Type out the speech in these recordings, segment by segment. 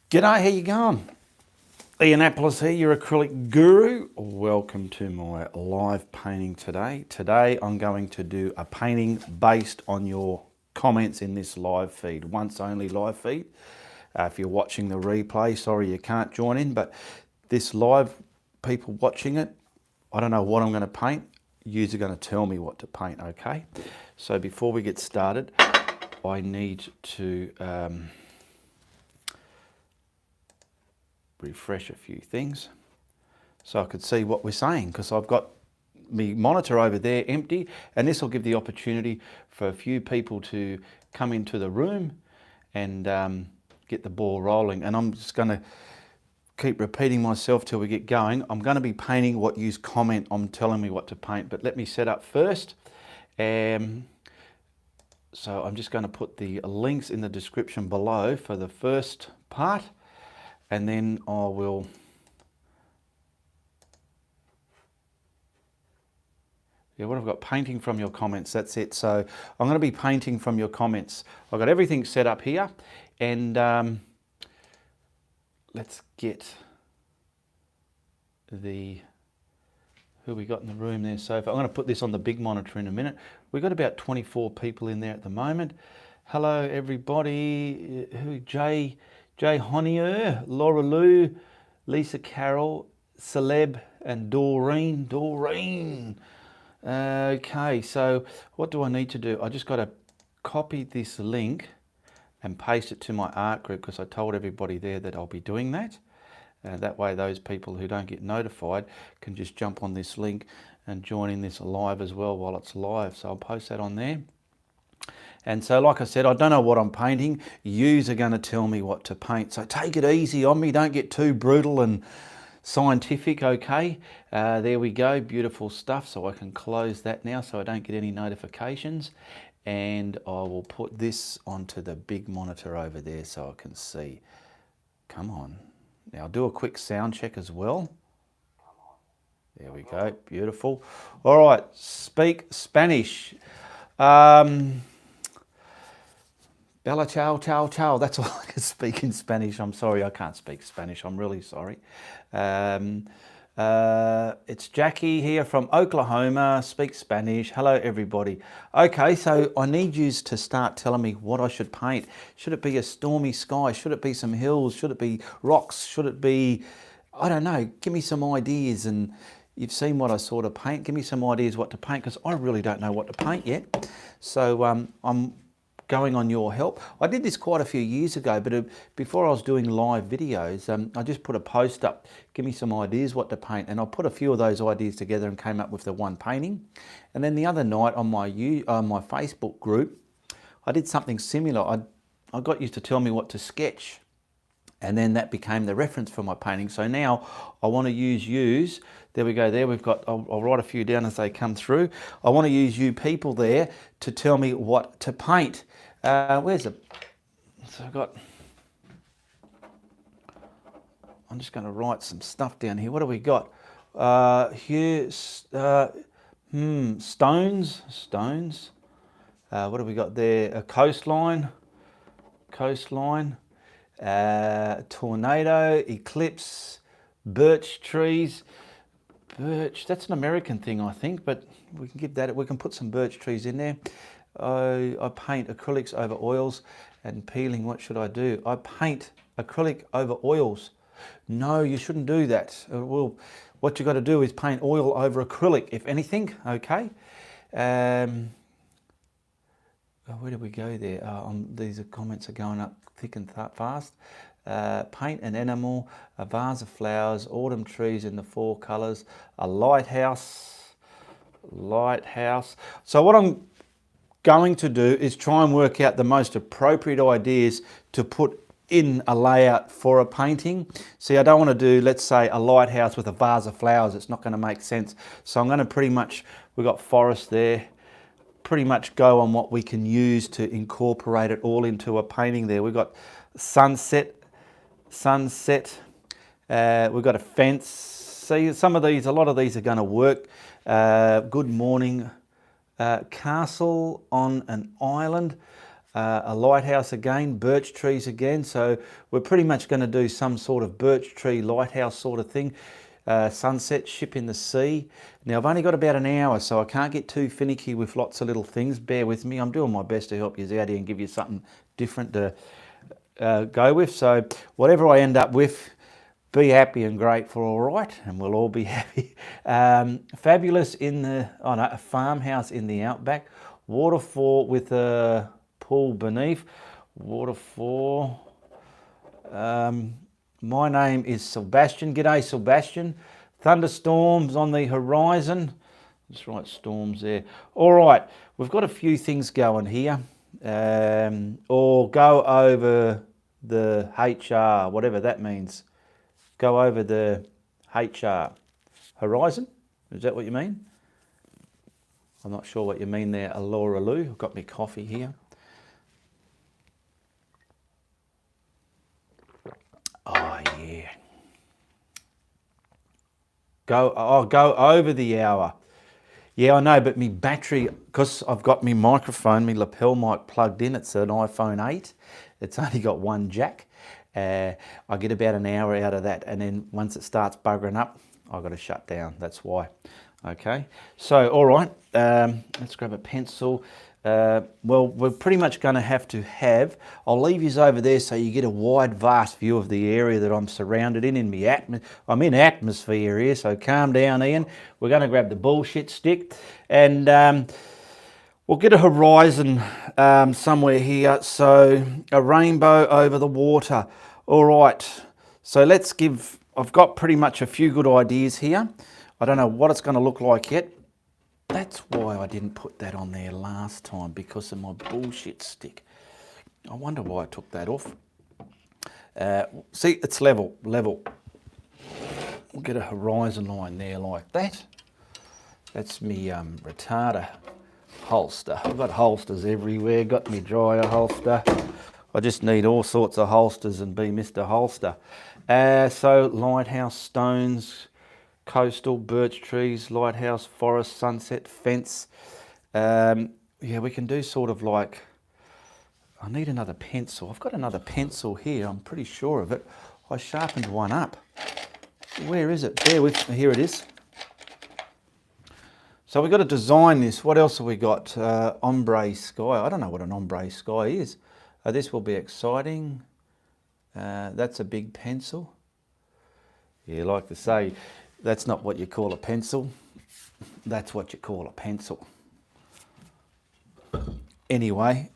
G'day, how you going? Ianapolis here, your acrylic guru. Welcome to my live painting today. Today I'm going to do a painting based on your comments in this live feed, once only live feed. If you're watching the replay, sorry you can't join in, but this live, people watching it, I don't know what I'm going to paint. Yous are going to tell me what to paint, okay? So before we get started, I need to refresh a few things so I could see what we're saying, because I've got my monitor over there empty, and this will give the opportunity for a few people to come into the room and get the ball rolling. And I'm just going to keep repeating myself till we get going. I'm going to be painting what you comment on telling me what to paint, but let me set up first. So I'm just going to put the links in the description below for the first part, and then I will what I've got, painting from your comments, that's it. So I'm going to be painting from your comments. I've got everything set up here, and let's get who we got in the room there so far. I'm going to put this on the big monitor in a minute. We've got about 24 people in there at the moment. Hello everybody. Jay Honnier, Laura Lou, Lisa Carroll, Celeb, and Doreen. Okay, so what do I need to do? I just got to copy this link and paste it to my art group, because I told everybody there that I'll be doing that. That way those people who don't get notified can just jump on this link and join in this live as well while it's live. So I'll post that on there. And so, like I said, I don't know what I'm painting. Yous are going to tell me what to paint. So take it easy on me. Don't get too brutal and scientific, okay? There we go. Beautiful stuff. So I can close that now so I don't get any notifications. And I will put this onto the big monitor over there so I can see. Come on. Now, I'll do a quick sound check as well. There we go. Beautiful. All right. Speak Spanish. Bella ciao, ciao, ciao. That's all I can speak in Spanish. I'm sorry, I can't speak Spanish. I'm really sorry. It's Jackie here from Oklahoma, speak Spanish. Hello, everybody. Okay, so I need you to start telling me what I should paint. Should it be a stormy sky? Should it be some hills? Should it be rocks? Should it be, I don't know, give me some ideas. And you've seen what I sort of paint. Give me some ideas what to paint, because I really don't know what to paint yet. So I'm going on your help. I did this quite a few years ago, but before I was doing live videos, I just put a post up, give me some ideas what to paint, and I put a few of those ideas together and came up with the one painting. And then the other night on my Facebook group, I did something similar. I got you to tell me what to sketch, and then that became the reference for my painting. So now I want to use yous. There we go. There we've got, I'll write a few down as they come through. I want to use you people there to tell me what to paint. Where's the, so I've got, I'm just going to write some stuff down here. What do we got? Here, stones. What do we got there? A coastline. Tornado, eclipse, birch trees. Birch, that's an American thing, I think, but we can give that, we can put some birch trees in there. I paint acrylics over oils and peeling. What should I do? I paint acrylic over oils. No, you shouldn't do that. Well, what you got to do is paint oil over acrylic, if anything, okay? Where did we go there? These comments are going up thick and fast. Paint an animal, a vase of flowers, autumn trees in the 4 colours, a lighthouse. So what I'm going to do is try and work out the most appropriate ideas to put in a layout for a painting. See, I don't want to do, let's say, a lighthouse with a vase of flowers. It's not going to make sense. So I'm going to pretty much, we've got forest there, pretty much go on what we can use to incorporate it all into a painting there. We've got sunset, we've got a fence. See, some of these, a lot of these are going to work. Good morning, castle on an island. a lighthouse again, birch trees again. So we're pretty much going to do some sort of birch tree lighthouse sort of thing. Sunset, ship in the sea. Now I've only got about an hour, so I can't get too finicky with lots of little things. Bear with me. I'm doing my best to help you out here and give you something different to go with. So whatever I end up with, be happy and grateful, all right, and we'll all be happy. Fabulous in the a farmhouse in the outback. Waterfall with a pool beneath. Waterfall. My name is Sebastian. G'day, Sebastian. Thunderstorms on the horizon. Just write storms there. All right, we've got a few things going here. Or go over the HR, whatever that means. Go over the HR. Horizon? Is that what you mean? I'm not sure what you mean there, Alora Lou. I've got my coffee here. Oh, yeah. Go over the hour. Yeah, I know, but my battery, because I've got my microphone, my lapel mic plugged in, it's an iPhone 8. It's only got one jack. I get about an hour out of that, and then once it starts buggering up, I've got to shut down. That's why. Okay, so all right, let's grab a pencil. Well, we're pretty much going to have, I'll leave you over there so you get a wide, vast view of the area that I'm surrounded in my I'm in atmosphere here, so calm down, Ian. We're going to grab the bullshit stick, and we'll get a horizon somewhere here, so a rainbow over the water. All right, so I've got pretty much a few good ideas here. I don't know what it's going to look like yet. That's why I didn't put that on there last time, because of my bullshit stick. I wonder why I took that off. See, it's level. We'll get a horizon line there like that. That's me retarder holster. I've got holsters everywhere. Got me dryer holster. I just need all sorts of holsters and be Mr. Holster. So lighthouse, stones, coastal, birch trees, lighthouse, forest, sunset, fence. Yeah, we can do sort of like, I need another pencil. I've got another pencil here, I'm pretty sure of it. I sharpened one up. Where is it? Bear with me, here it is. So we've got to design this. What else have we got? Ombre sky. I don't know what an ombre sky is. This will be exciting. That's a big pencil. Yeah, like to say, that's not what you call a pencil. That's what you call a pencil. Anyway,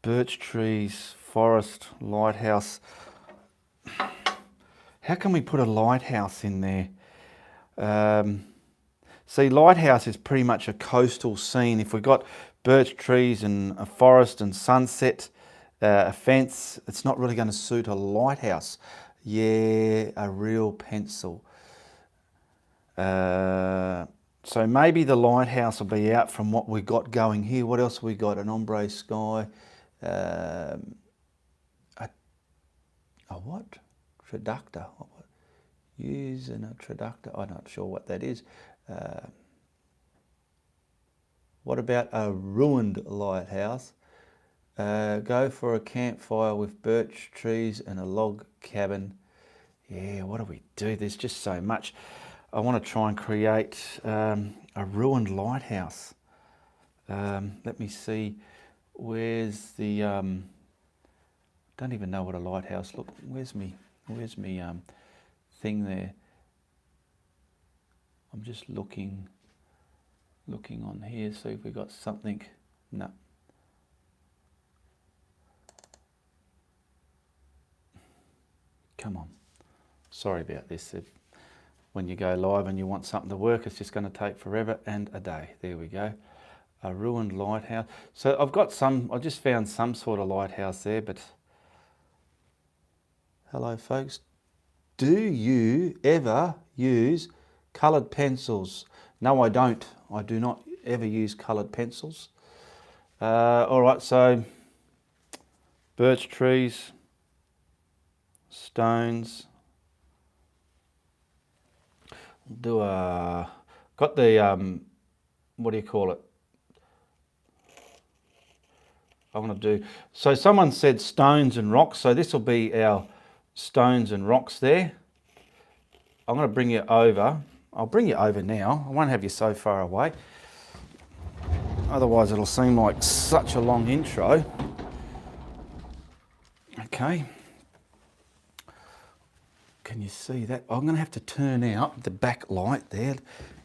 birch trees, forest, lighthouse. How can we put a lighthouse in there? See, lighthouse is pretty much a coastal scene. If we've got birch trees and a forest and sunset, a fence, it's not really going to suit a lighthouse. Yeah, a real pencil. So maybe the lighthouse will be out from what we got going here. What else have we got? An ombre sky. A what? Traductor. Using a traductor. I'm not sure what that is. What about a ruined lighthouse? Go for a campfire with birch trees and a log cabin. Yeah, what do we do? There's just so much. I want to try and create a ruined lighthouse. Let me see. Where's the? Don't even know what a lighthouse look. Where's me thing there? I'm just looking on here. See if we got something. No. Come on. Sorry about this. When you go live and you want something to work, it's just going to take forever and a day. There we go. A ruined lighthouse. So I just found some sort of lighthouse there, but hello folks. Do you ever use coloured pencils? No, I don't. I do not ever use coloured pencils. All right, so birch trees, stones. Got the what do you call it? I want to do. So someone said stones and rocks, so this will be our stones and rocks there. I'm going to bring you over. I'll bring you over now. I won't have you so far away. Otherwise it'll seem like such a long intro. Okay. Can you see that? I'm going to have to turn out the back light there.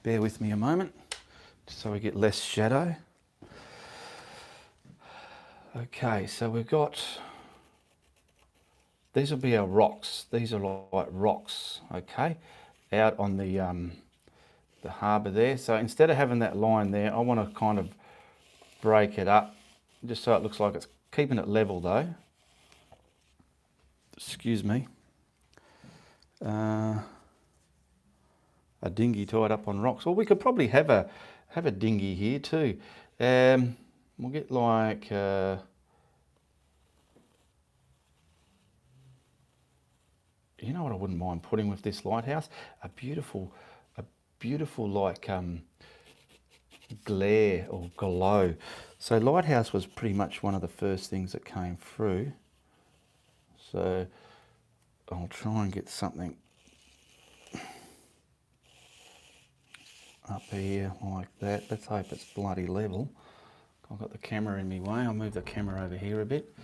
Bear with me a moment, so we get less shadow. Okay, so we've got, these will be our rocks. These are like rocks, okay, out on the harbour there. So instead of having that line there, I want to kind of break it up, just so it looks like it's keeping it level though. Excuse me. A dinghy tied up on rocks. Well, we could probably have a dinghy here too. We'll get like you know what I wouldn't mind putting with this lighthouse? A beautiful like glare or glow. So lighthouse was pretty much one of the first things that came through. So I'll try and get something up here like that. Let's hope it's bloody level. I've got the camera in my way. I'll move the camera over here a bit.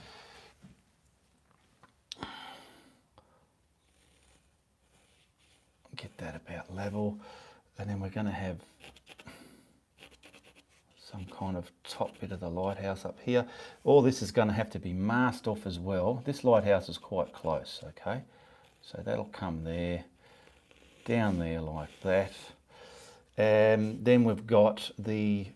Get that about level. And then we're going to have some kind of top bit of the lighthouse up here. All this is going to have to be masked off as well. This lighthouse is quite close, okay? So that'll come there, down there like that. And then we've got the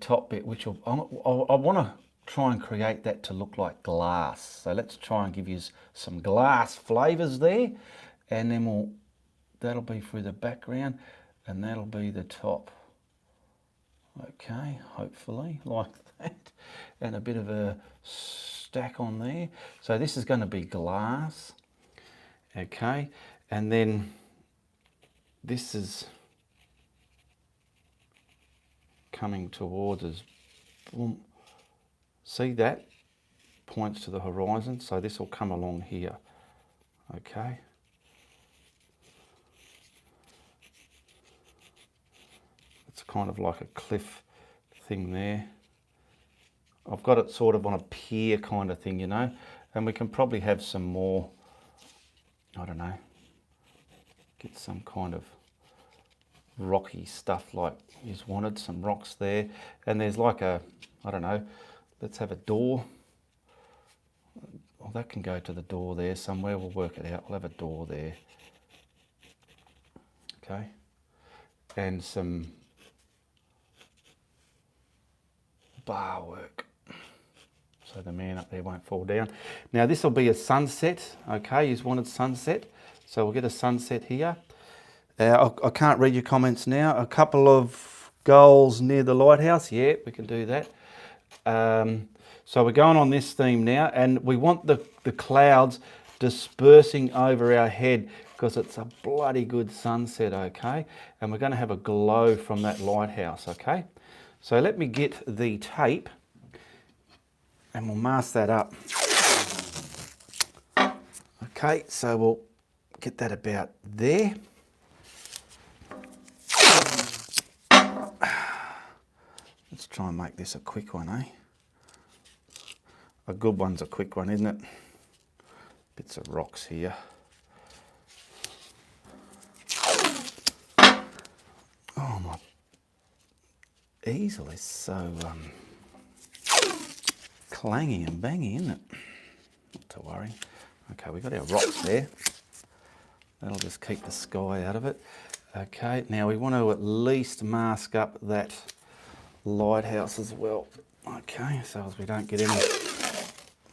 top bit, which I want to try and create that to look like glass. So let's try and give you some glass flavours there. And then that'll be through the background and that'll be the top. Okay, hopefully like that. And a bit of a stack on there. So this is going to be glass. Okay, and then this is coming towards us. Boom. See that? Points to the horizon, so this will come along here. Okay. It's kind of like a cliff thing there. I've got it sort of on a pier kind of thing, you know, and we can probably have some more, I don't know, get some kind of rocky stuff like he's wanted, some rocks there. And there's like a, I don't know, let's have a door. Well, that can go to the door there somewhere. We'll work it out. We'll have a door there. Okay. And some bar work, so the man up there won't fall down. Now this will be a sunset, okay, he's wanted sunset, so we'll get a sunset here. I can't read your comments now. A couple of goals near the lighthouse, yeah, we can do that. So we're going on this theme now, and we want the clouds dispersing over our head because it's a bloody good sunset, okay? And we're going to have a glow from that lighthouse, okay? So let me get the tape and we'll mask that up. Okay, so we'll get that about there. Let's try and make this a quick one, eh? A good one's a quick one, isn't it? Bits of rocks here. Oh, my easel is so clangy and bangy, isn't it? Not to worry. Okay, we've got our rocks there. That'll just keep the sky out of it. Okay, now we want to at least mask up that lighthouse as well. Okay, so as we don't get any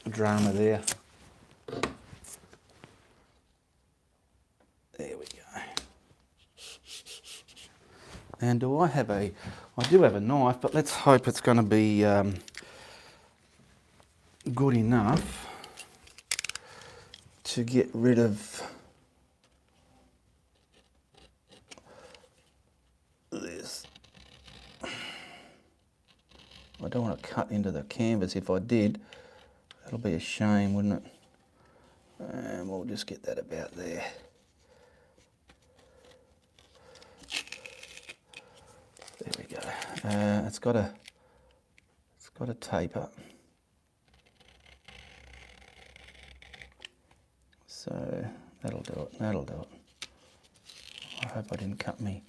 drama there. There we go. And do I have I do have a knife, but let's hope it's going to be good enough to get rid of this. I don't want to cut into the canvas. If I did, that'll be a shame, wouldn't it? And we'll just get that about there. There we go. It's got a taper. So that'll do it. That'll do it. I hope I didn't cut me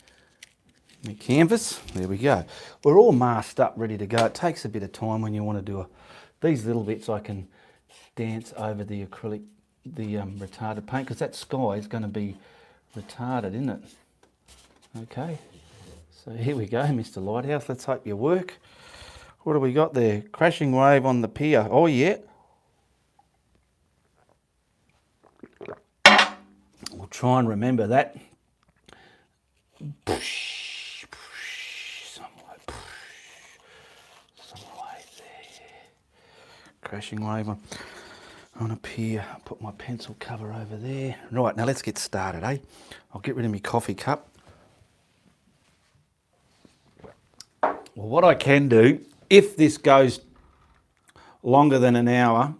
canvas. There we go. We're all masked up, ready to go. It takes a bit of time when you want to do these little bits. I can dance over the acrylic, the retarded paint, because that sky is going to be retarded, isn't it? Okay. So here we go, Mr. Lighthouse. Let's hope you work. What do we got there? Crashing wave on the pier. Oh, yeah. We'll try and remember that. Some wave there. Crashing wave on a pier. Put my pencil cover over there. Right, now let's get started, eh? I'll get rid of my coffee cup. Well, what I can do, if this goes longer than an hour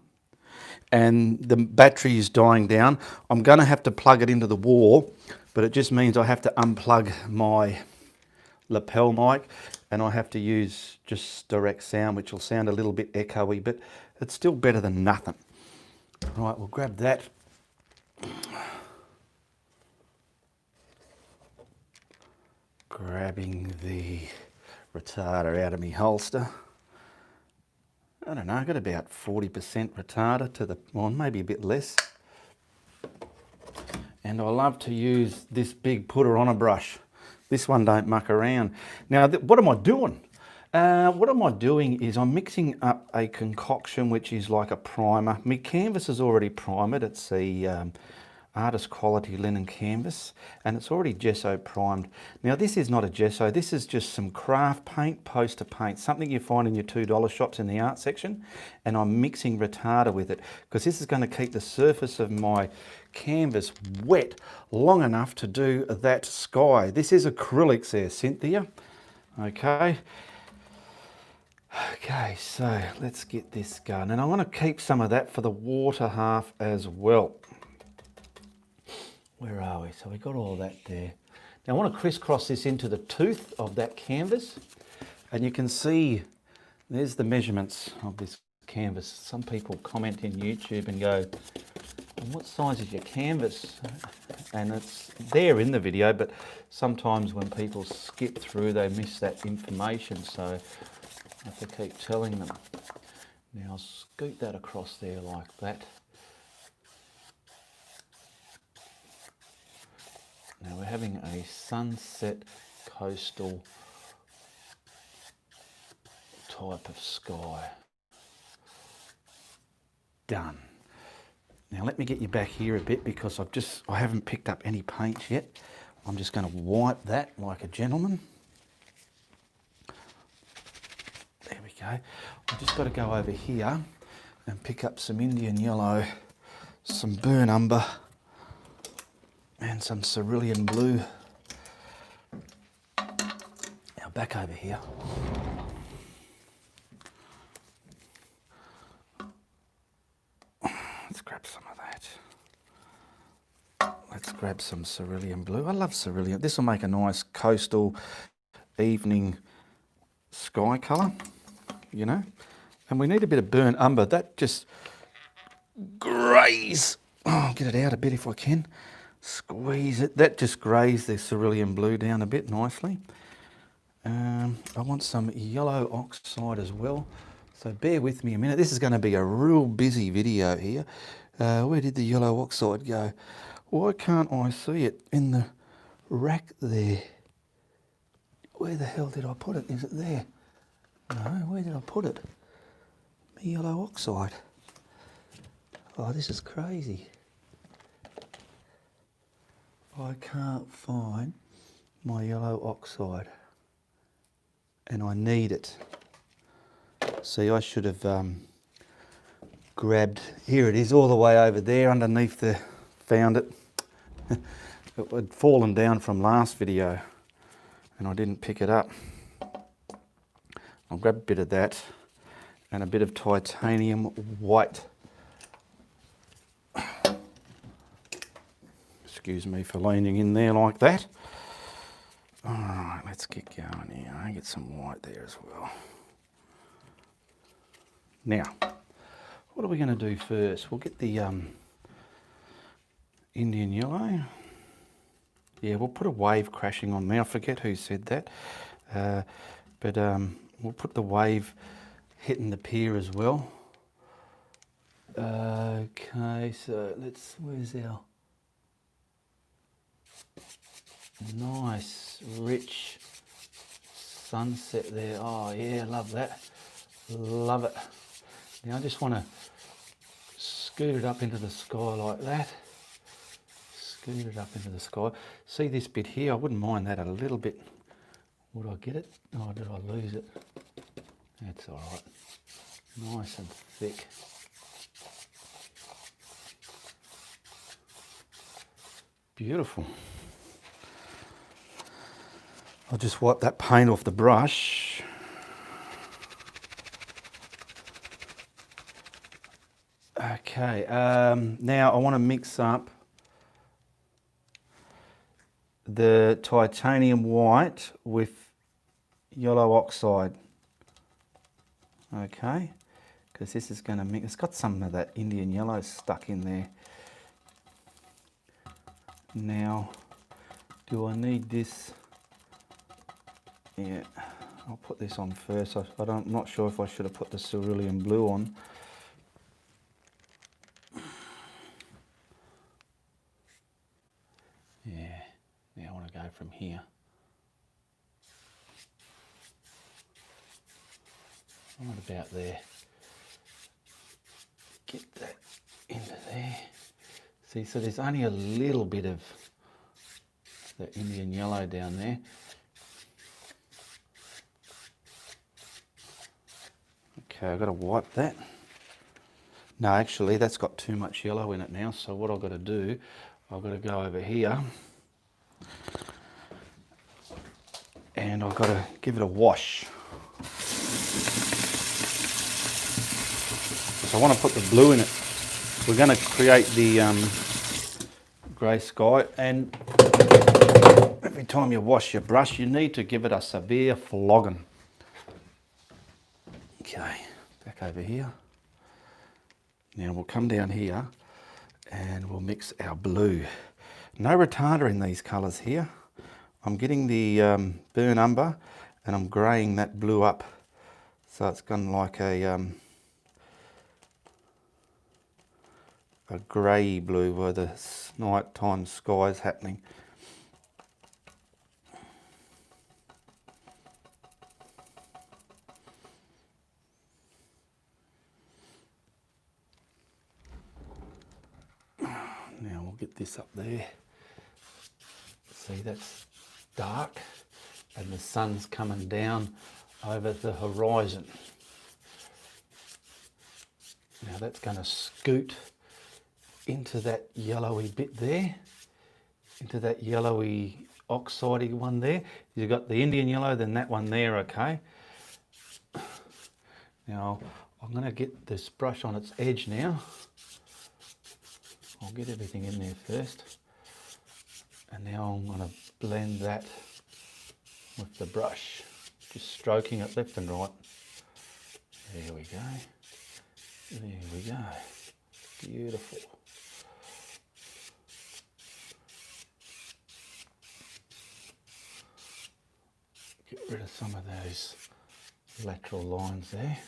and the battery is dying down, I'm going to have to plug it into the wall, but it just means I have to unplug my lapel mic and I have to use just direct sound, which will sound a little bit echoey, but it's still better than nothing. Right, we'll grab that. Grabbing the retarder out of my holster. I don't know, I got about 40% retarder to the, well, maybe a bit less. And I love to use this big putter on a brush. This one don't muck around. Now, what am I doing? What am I doing is I'm mixing up a concoction which is like a primer. My canvas is already primed. It's a artist quality linen canvas and it's already gesso primed. Now this is not a gesso, this is just some craft paint, poster paint, something you find in your $2 shops in the art section, and I'm mixing retarder with it because this is going to keep the surface of my canvas wet long enough to do that sky. This is acrylics there, Cynthia. Okay, so let's get this going, and I want to keep some of that for the water half as well. Where are we? So we got all that there. Now I want to crisscross this into the tooth of that canvas, and you can see there's the measurements of this canvas. Some people comment in YouTube and go, what size is your canvas? And it's there in the video, but sometimes when people skip through they miss that information, so I have to keep telling them. Now I'll scoot that across there like that. Now we're having a sunset coastal type of sky. Done. Now let me get you back here a bit because I haven't picked up any paint yet. I'm just going to wipe that like a gentleman. There we go. I've just got to go over here and pick up some Indian yellow, some burnt umber, and some cerulean blue. Now back over here. Let's grab some of that. Let's grab some cerulean blue. I love cerulean. This will make a nice coastal evening sky colour, you know. And we need a bit of burnt umber. That just grays. Oh, I'll get it out a bit if I can. Squeeze it. That just grays the cerulean blue down a bit nicely. I want some yellow oxide as well. So bear with me a minute. This is going to be a real busy video here. Where did the yellow oxide go? Why can't I see it in the rack there? Where the hell did I put it? Is it there? No, where did I put it? My yellow oxide. Oh, this is crazy. I can't find my yellow oxide and I need it. See, I should have grabbed, here it is all the way over there underneath the, found it. It had fallen down from last video and I didn't pick it up. I'll grab a bit of that and a bit of titanium white. Excuse me for leaning in there like that. All right, let's get going here. I get some white there as well. Now, what are we going to do first? We'll get the Indian yellow. Yeah, we'll put a wave crashing on there. I forget who said that. But we'll put the wave hitting the pier as well. Okay, so where's our nice, rich sunset there? Oh yeah, love that. Love it. Now I just want to scoot it up into the sky like that. Scoot it up into the sky. See this bit here? I wouldn't mind that a little bit. Would I get it? Oh, did I lose it? That's all right. Nice and thick. Beautiful. I'll just wipe that paint off the brush. Okay, now I want to mix up the titanium white with yellow oxide. Okay, because this is going to mix, it's got some of that Indian yellow stuck in there. Now, do I need this? Yeah, I'll put this on first. I'm not sure if I should have put the cerulean blue on. Yeah, now I want to go from here. Right about there. Get that into there. See, so there's only a little bit of the Indian yellow down there. Okay, I've got to wipe that. No, actually, that's got too much yellow in it now. So what I've got to do, I've got to go over here and I've got to give it a wash. So I want to put the blue in it. We're going to create the grey sky, and every time you wash your brush, you need to give it a severe flogging. Okay, back over here. Now we'll come down here and we'll mix our blue. No retarder in these colours here. I'm getting the burnt umber and I'm greying that blue up. So it's gone like a grey blue where the nighttime sky is happening. Now we'll get this up there. See, that's dark and the sun's coming down over the horizon. Now that's going to scoot into that yellowy bit there, into that yellowy oxidey one there. You've got the Indian yellow, then that one there, okay? Now I'm going to get this brush on its edge now. I'll get everything in there first. And now I'm going to blend that with the brush, just stroking it left and right. There we go. There we go. Beautiful. Get rid of some of those lateral lines there.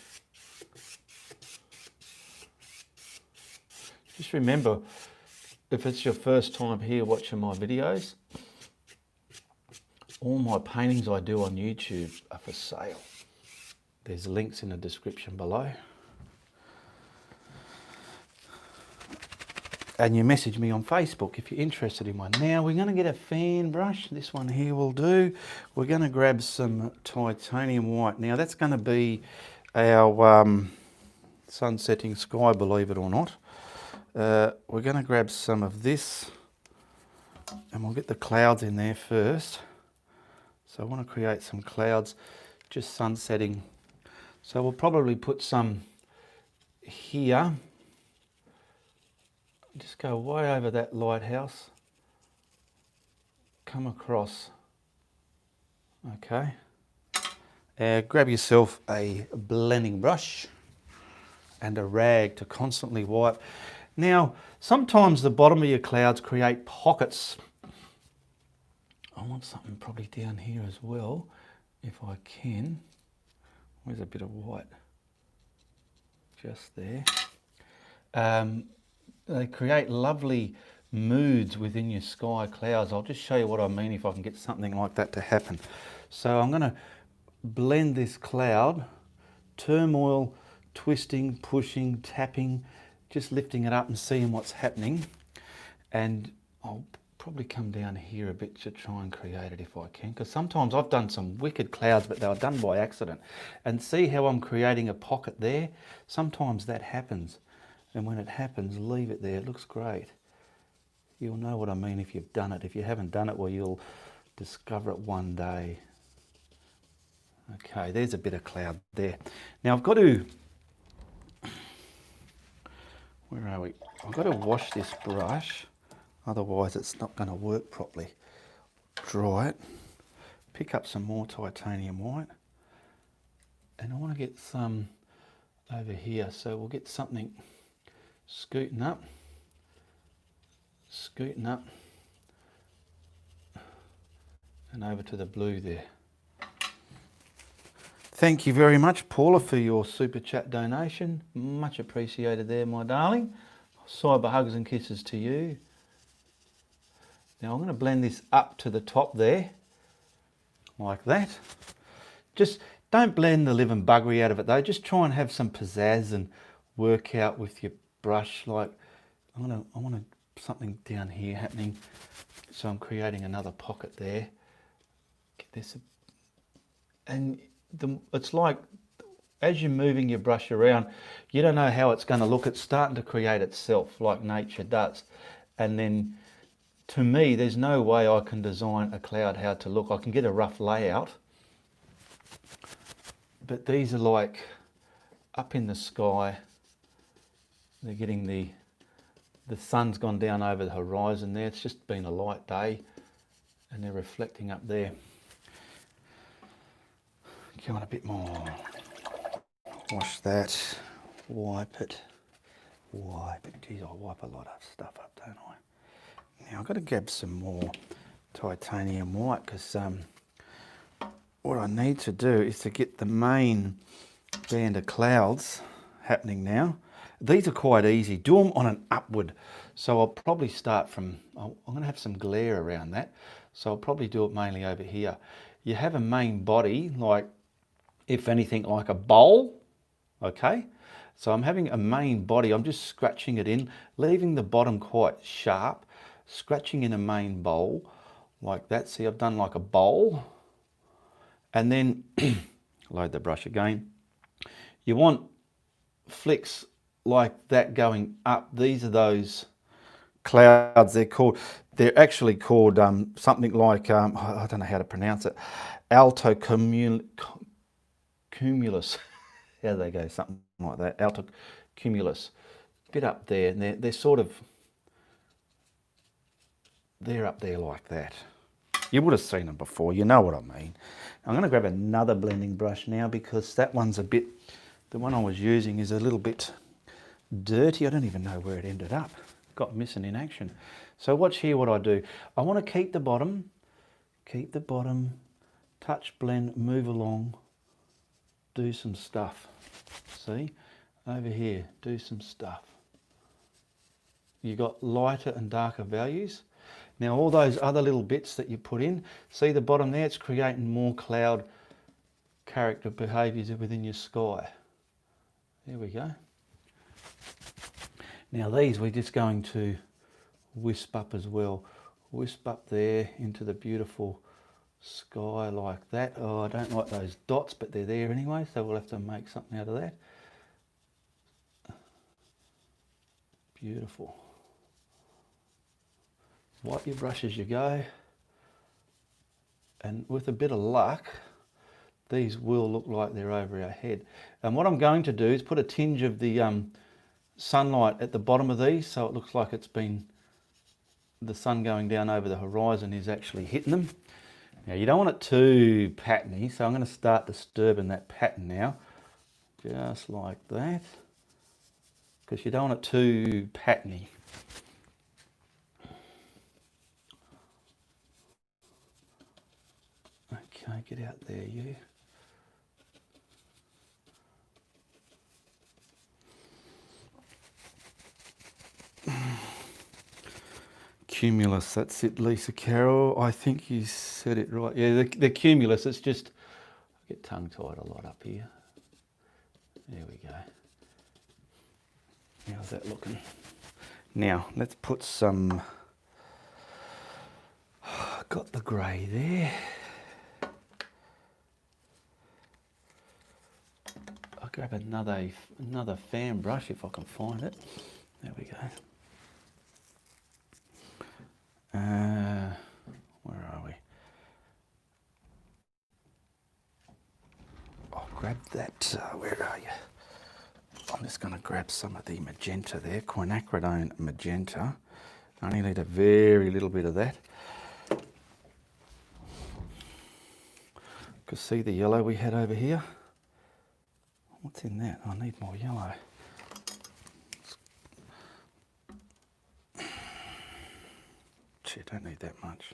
Just remember, if it's your first time here watching my videos, all my paintings I do on YouTube are for sale. There's links in the description below. And you message me on Facebook if you're interested in one. Now we're going to get a fan brush. This one here will do. We're going to grab some titanium white. Now that's going to be our sun setting sky, believe it or not. We're going to grab some of this and we'll get the clouds in there first. So I want to create some clouds just sunsetting So we'll probably put some here. Just go way over that lighthouse. Come across. Okay. Grab yourself a blending brush and a rag to constantly wipe. Now, sometimes the bottom of your clouds create pockets. I want something probably down here as well, if I can. Where's a bit of white? Just there. They create lovely moods within your sky clouds. I'll just show you what I mean if I can get something like that to happen. So I'm going to blend this cloud, turmoil, twisting, pushing, tapping, just lifting it up and seeing what's happening. And I'll probably come down here a bit to try and create it if I can, because sometimes I've done some wicked clouds, but they were done by accident. And see how I'm creating a pocket there? Sometimes that happens. And when it happens, leave it there. It looks great. You'll know what I mean if you've done it. If you haven't done it, well, you'll discover it one day. Okay, there's a bit of cloud there. Now I've got to, where are we? I've got to wash this brush, otherwise it's not going to work properly. Dry it, pick up some more titanium white, and I want to get some over here. So we'll get something scooting up, and over to the blue there. Thank you very much, Paula, for your super chat donation. Much appreciated there, my darling. Cyber hugs and kisses to you. Now I'm going to blend this up to the top there, like that. Just don't blend the living buggery out of it though. Just try and have some pizzazz and work out with your brush. Like I want something down here happening. So I'm creating another pocket there. Get this, and it's like as you're moving your brush around, you don't know how it's going to look. It's starting to create itself like nature does. And then to me, there's no way I can design a cloud how to look. I can get a rough layout, but these are like up in the sky. They're getting the sun's gone down over the horizon there. It's just been a light day and they're reflecting up there. Come on, a bit more. Wash that, wipe it. Geez, I wipe a lot of stuff up, don't I? Now I've got to grab some more titanium white, because what I need to do is to get the main band of clouds happening now. These are quite easy. Do them on an upward. So I'll probably start from, I'm going to have some glare around that. So I'll probably do it mainly over here. You have a main body, like, if anything, like a bowl, okay? So I'm having a main body, I'm just scratching it in, leaving the bottom quite sharp, scratching in a main bowl, like that. See, I've done like a bowl. And then, load the brush again. You want flicks like that going up. These are those clouds, they're actually called something like, I don't know how to pronounce it, alto cumulus. How do they go? Something like that. Alto cumulus. Bit up there, and they're sort of, they're up there like that. You would have seen them before, you know what I mean. I'm going to grab another blending brush now, because that one's a bit, the one I was using is a little bit dirty. I don't even know where it ended up. Got missing in action. So watch here what I do. I want to keep the bottom, touch, blend, move along, do some stuff. See, over here, do some stuff. You got lighter and darker values. Now all those other little bits that you put in, see the bottom there, it's creating more cloud character behaviours within your sky. There we go. Now these we're just going to wisp up as well. Wisp up there into the beautiful sky like that. Oh, I don't like those dots, but they're there anyway, so we'll have to make something out of that. Beautiful. Wipe your brush as you go, and with a bit of luck, these will look like they're over our head. And what I'm going to do is put a tinge of the sunlight at the bottom of these, so it looks like it's been, the sun going down over the horizon is actually hitting them. Now you don't want it too patterny, so I'm going to start disturbing that pattern now, just like that, because you don't want it too patterny. Okay, get out there, you. Cumulus, that's it, Lisa Carroll. I think you said it right. Yeah, the cumulus, it's just, I get tongue-tied a lot up here. There we go. How's that looking? Now, let's put some, got the grey there. I'll grab another fan brush if I can find it. There we go. Where are we? I'll grab that, where are you? I'm just going to grab some of the magenta there, quinacridone magenta. I only need a very little bit of that. Because see the yellow we had over here? What's in that? I need more yellow. Gee, don't need that much.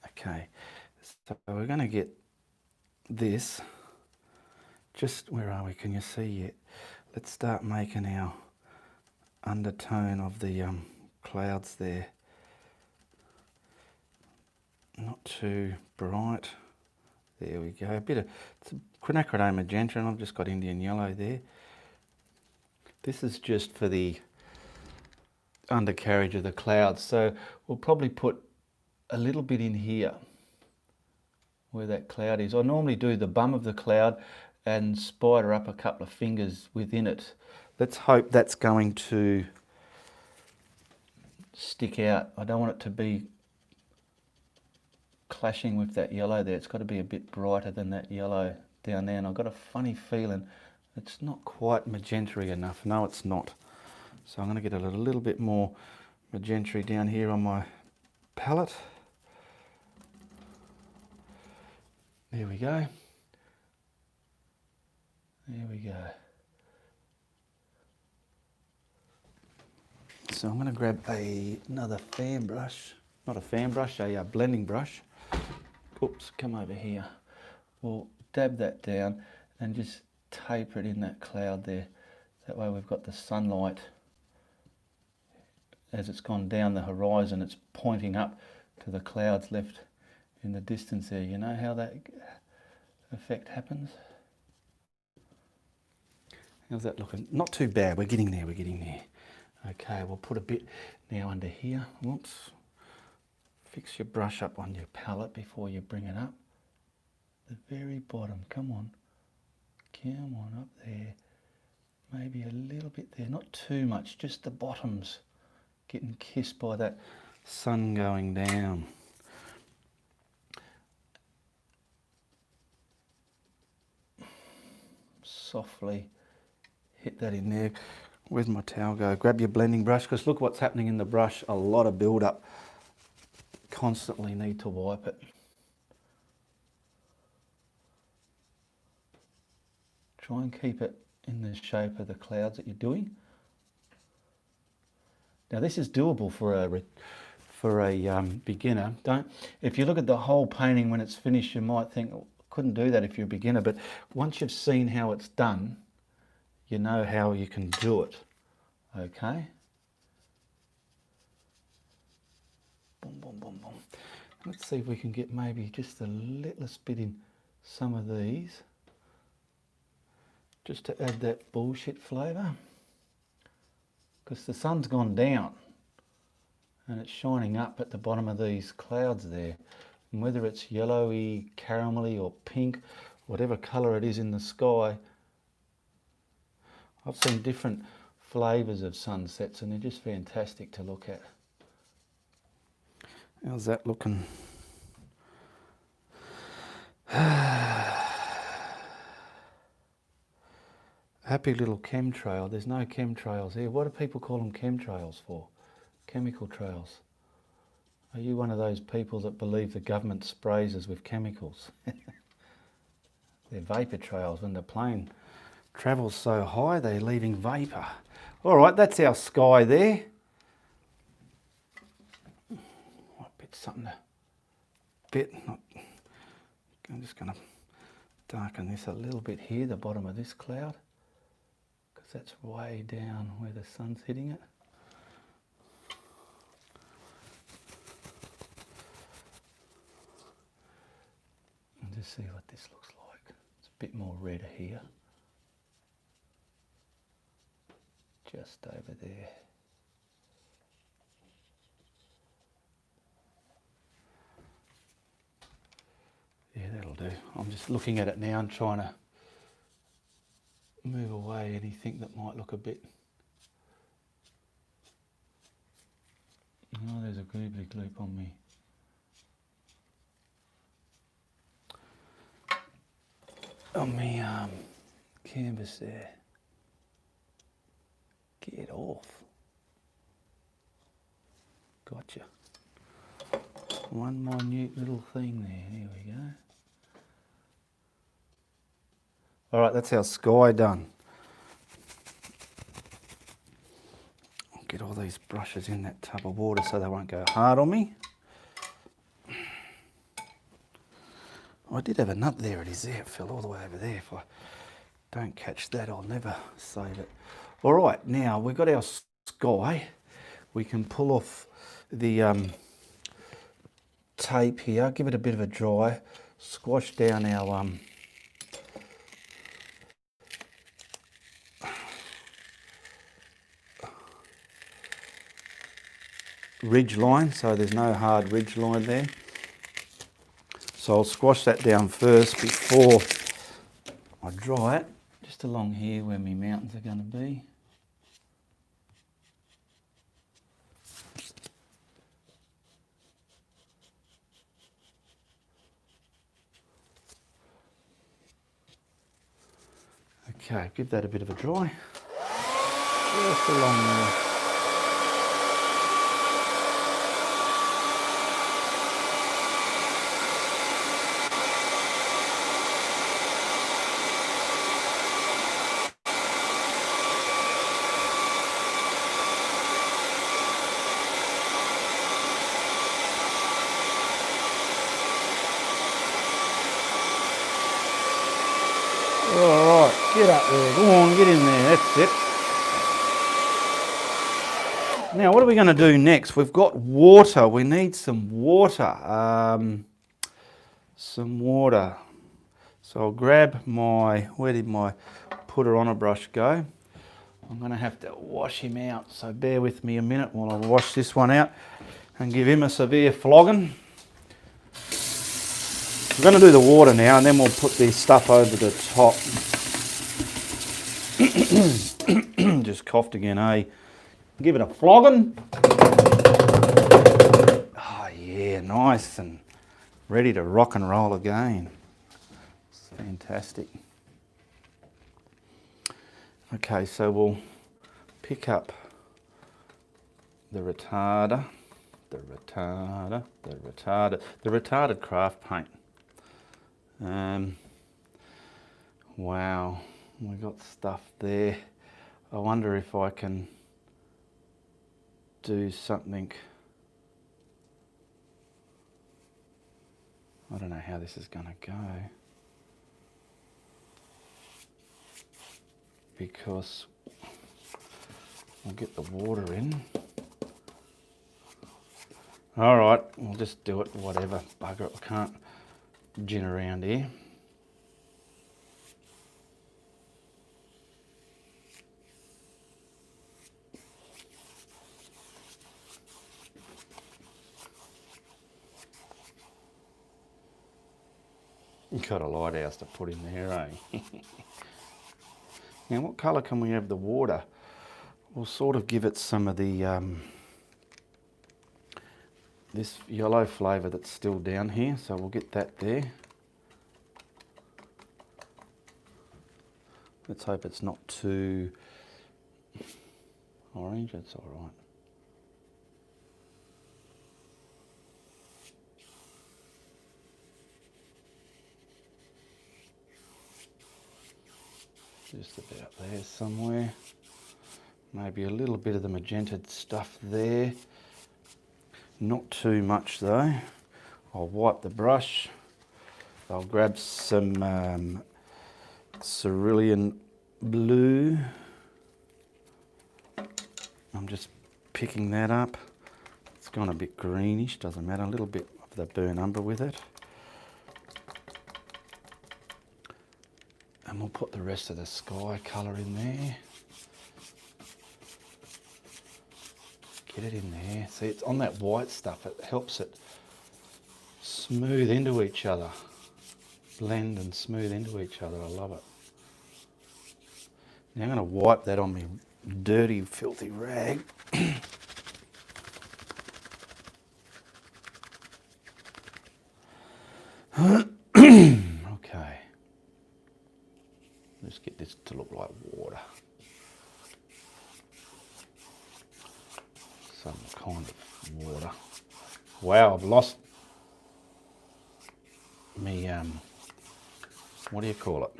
Okay, so we're going to get this. Just, where are we? Can you see it? Let's start making our undertone of the clouds there. Not too bright. There we go. A bit of quinacridone magenta, and I've just got Indian yellow there. This is just for the undercarriage of the clouds, so we'll probably put a little bit in here where that cloud is. I normally do the bum of the cloud and spider up a couple of fingers within it. Let's hope that's going to stick out. I don't want it to be clashing with that yellow there. It's got to be a bit brighter than that yellow down there, and I've got a funny feeling it's not quite magenta-y enough. No, it's not. So I'm going to get a little bit more magenta down here on my palette. There we go. There we go. So I'm going to grab another fan brush, not a fan brush, a blending brush. Oops, come over here. We'll dab that down and just taper it in that cloud there. That way we've got the sunlight. As it's gone down the horizon, it's pointing up to the clouds left in the distance there. You know how that effect happens? How's that looking? Not too bad. We're getting there. We're getting there. Okay, we'll put a bit now under here. Whoops. Fix your brush up on your palette before you bring it up. The very bottom. Come on. Come on up there. Maybe a little bit there. Not too much. Just the bottoms getting kissed by that sun going down. Softly hit that in there. Where's my towel go? Grab your blending brush, because look what's happening in the brush. A lot of build up. Constantly need to wipe it. Try and keep it in the shape of the clouds that you're doing. Now this is doable for a beginner. If you look at the whole painting when it's finished, you might think, oh, I couldn't do that if you're a beginner. But once you've seen how it's done, you know how you can do it. Okay. Boom, boom, boom, boom. Let's see if we can get maybe just the littlest bit in some of these, just to add that bullshit flavour. Because the sun's gone down and it's shining up at the bottom of these clouds there. And whether it's yellowy, caramelly or pink, whatever colour it is in the sky, I've seen different flavours of sunsets and they're just fantastic to look at. How's that looking? Happy little chemtrail. There's no chemtrails here. What do people call them chemtrails for? Chemical trails. Are you one of those people that believe the government sprays us with chemicals? They're vapour trails. When the plane travels so high, they're leaving vapour. All right, that's our sky there. Might bit something to I'm just going to darken this a little bit here, the bottom of this cloud, because that's way down where the sun's hitting it. And just see what this looks like. It's a bit more redder here. Just over there. Yeah, that'll do. I'm just looking at it now and trying to move away anything that might look a bit... Oh, there's a gloobly gloop on me. On me canvas there. Get off. Gotcha. One minute little thing there. Here we go. All right, that's our sky done. I'll get all these brushes in that tub of water so they won't go hard on me. I did have a nut. There it is there. It fell all the way over there. If I don't catch that, I'll never save it. All right, now we've got our sky. We can pull off the tape here, give it a bit of a dry, squash down our ridge line, so there's no hard ridge line there. So I'll squash that down first before I dry it, just along here where my mountains are going to be. Okay, give that a bit of a dry. Just along there. All right, get up there. Go on, get in there. That's it. Now, what are we going to do next? We've got water. We need some water. Some water. So I'll grab my, where did my putter on a brush go? I'm going to have to wash him out. So bear with me a minute while I wash this one out and give him a severe flogging. We're going to do the water now and then we'll put this stuff over the top. Just coughed again, eh? Give it a flogging. Oh yeah, nice and ready to rock and roll again. It's fantastic. Okay, so we'll pick up the retarder, the retarded craft paint. Wow, we got stuff there. I wonder if I can do something. I don't know how this is going to go, because we'll get the water in. All right, we'll just do it, whatever, bugger it, I can't gin around here. You've got a lighthouse to put in there, eh? Now, what colour can we have the water? We'll sort of give it some of the this yellow flavour that's still down here, so we'll get that there. Let's hope it's not too orange, that's all right. Just about there somewhere. Maybe a little bit of the magenta stuff there. Not too much though. I'll wipe the brush. I'll grab some cerulean blue. I'm just picking that up. It's gone a bit greenish, doesn't matter. A little bit of the burnt umber with it. And we'll put the rest of the sky colour in there. Get it in there. See, it's on that white stuff. It helps it smooth into each other. Blend and smooth into each other. I love it. Now I'm going to wipe that on my dirty, filthy rag. Okay. Let's get this to look like water. Some kind of water. Wow, I've lost me, what do you call it?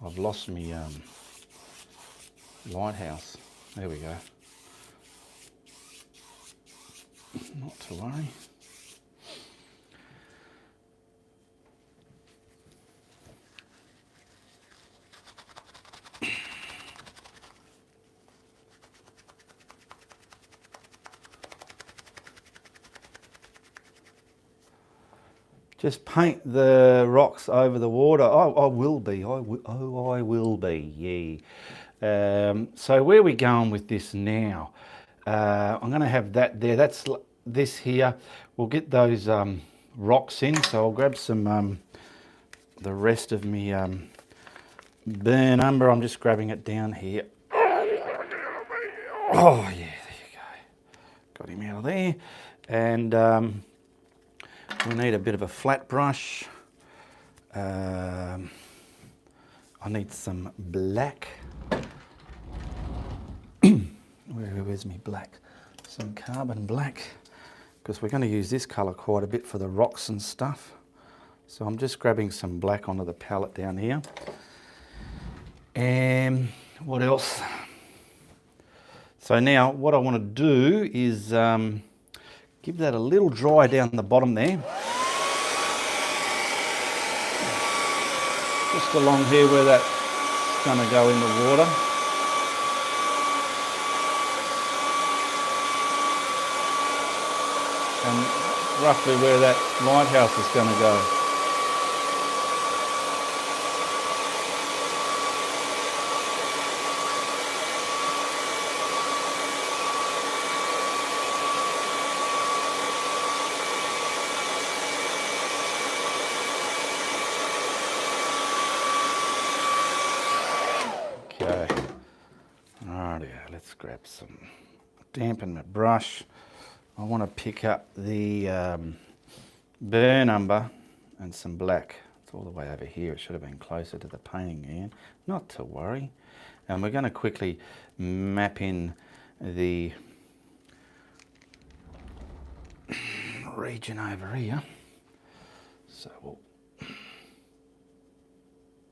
I've lost me Lighthouse. There we go. Not to worry. Just paint the rocks over the water. I will be. I will be. Yeah. So where are we going with this now? I'm going to have that there. That's this here. We'll get those rocks in. So I'll grab some the rest of me burn umber. I'm just grabbing it down here. Oh yeah, there you go. Got him out of there, and. We need a bit of a flat brush. I need some black. Where's my black? Some carbon black, because we're going to use this colour quite a bit for the rocks and stuff. So I'm just grabbing some black onto the palette down here. And what else? So now what I want to do is give that a little dry down the bottom there. Just along here where that's going to go in the water. And roughly where that lighthouse is going to go. Let's grab some, dampen my brush. I want to pick up the burn umber and some black. It's all the way over here. It should have been closer to the painting end. Not to worry. And we're going to quickly map in the region over here. So we'll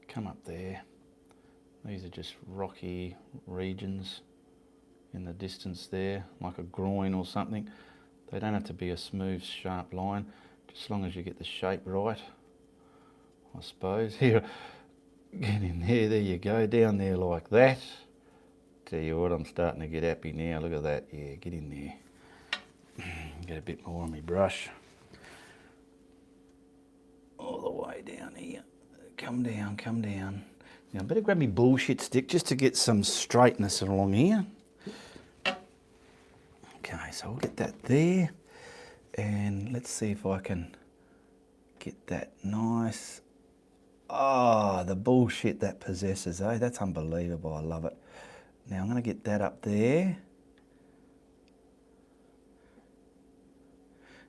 come up there. These are just rocky regions in the distance there, like a groin or something. They don't have to be a smooth, sharp line, just as long as you get the shape right, I suppose. Here, get in there you go, down there like that. Tell you what, I'm starting to get happy now, look at that, yeah, get in there. Get a bit more on my brush. All the way down here, come down, come down. Now I better grab my bullshit stick just to get some straightness along here. Okay, so we'll get that there, and let's see if I can get that nice. Oh, the bullshit that possesses, eh? That's unbelievable, I love it. Now I'm going to get that up there.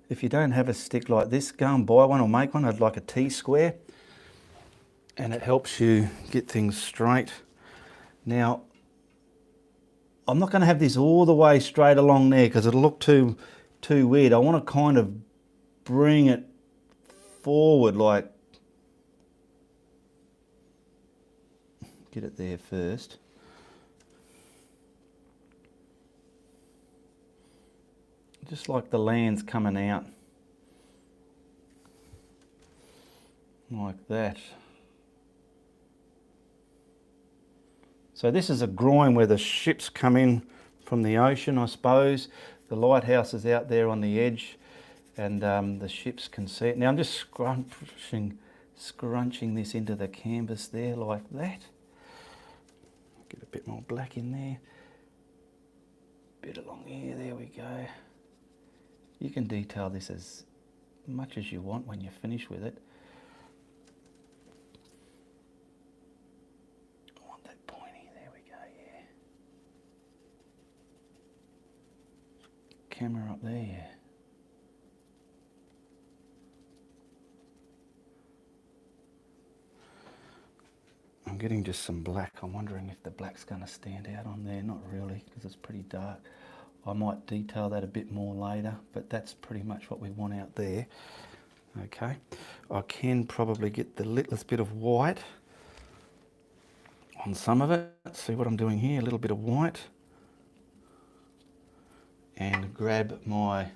If you don't have a stick like this, go and buy one or make one. I'd like a T-square. and it helps you get things straight. Now, I'm not going to have this all the way straight along there because it'll look too weird. I want to kind of bring it forward, like get it there first. Just like the land's coming out. Like that. So this is a groin where the ships come in from the ocean, I suppose. The lighthouse is out there on the edge, and the ships can see it. Now I'm just scrunching this into the canvas there like that. Get a bit more black in there. Bit along here, there we go. You can detail this as much as you want when you're finished with it. I want that pointy, there we go, yeah. Camera up there, yeah. I'm getting just some black. I'm wondering if the black's going to stand out on there. Not really, because it's pretty dark. I might detail that a bit more later, but that's pretty much what we want out there. Okay, I can probably get the littlest bit of white on some of it. See what I'm doing here, a little bit of white. And grab my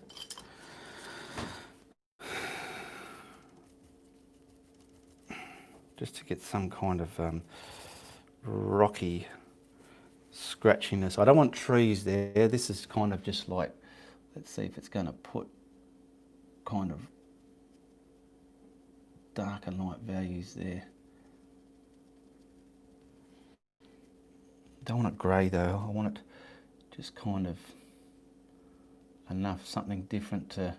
just to get some kind of rocky scratchiness. I don't want trees there. This is kind of just like, let's see if it's going to put kind of dark and light values there. Don't want it grey though. I want it just kind of enough, something different to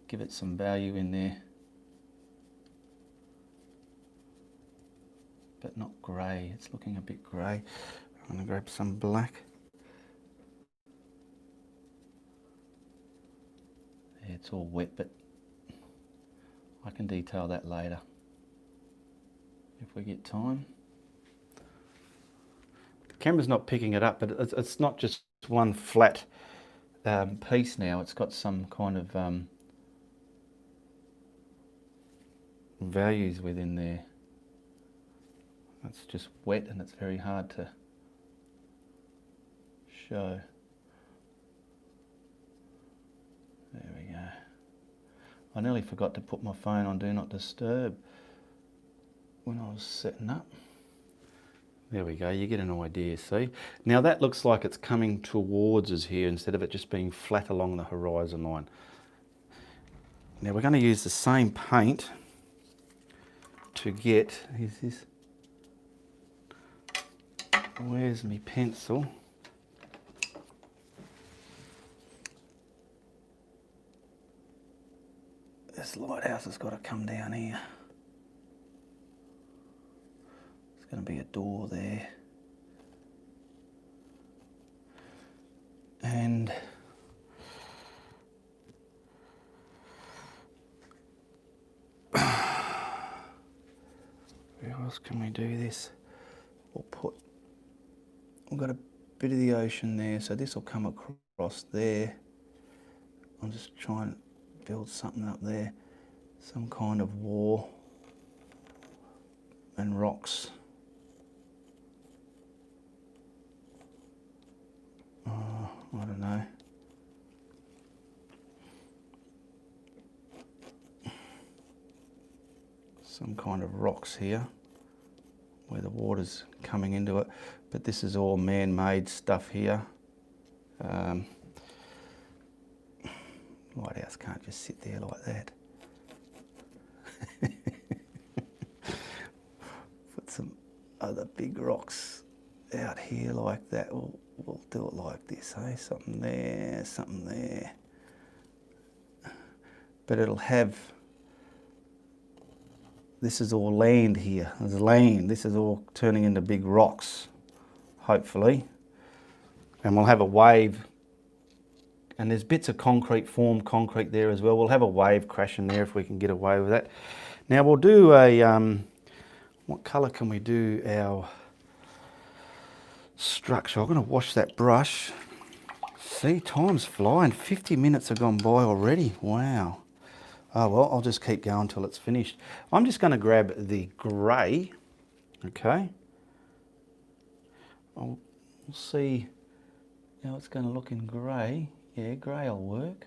give it some value in there. But not grey, it's looking a bit grey. I'm going to grab some black. Yeah, it's all wet, but I can detail that later if we get time. The camera's not picking it up, but it's not just one flat piece now. It's got some kind of values within there. It's just wet and it's very hard to show. There we go. I nearly forgot to put my phone on Do Not Disturb when I was setting up. There we go, you get an idea, see? Now that looks like it's coming towards us here instead of it just being flat along the horizon line. Now we're going to use the same paint to get, here's this. Where's my pencil? This lighthouse has got to come down here. There's going to be a door there. And where else can we do this? We've got a bit of the ocean there, so this will come across there. I'm just trying to build something up there, some kind of wall and rocks. I don't know. Some kind of rocks here where the water's coming into it, but this is all man-made stuff here. Lighthouse can't just sit there like that. Put some other big rocks out here like that. We'll do it like this, eh? Something there, something there. But it'll have, this is all land here. There's land. This is all turning into big rocks, hopefully. And we'll have a wave. And there's bits of formed concrete there as well. We'll have a wave crashing there if we can get away with that. Now we'll do a What colour can we do our structure? I'm going to wash that brush. See, time's flying. 50 minutes have gone by already. Wow. Oh well, I'll just keep going until it's finished. I'm just going to grab the grey. Okay. We'll see how it's going to look in grey. Yeah, grey will work.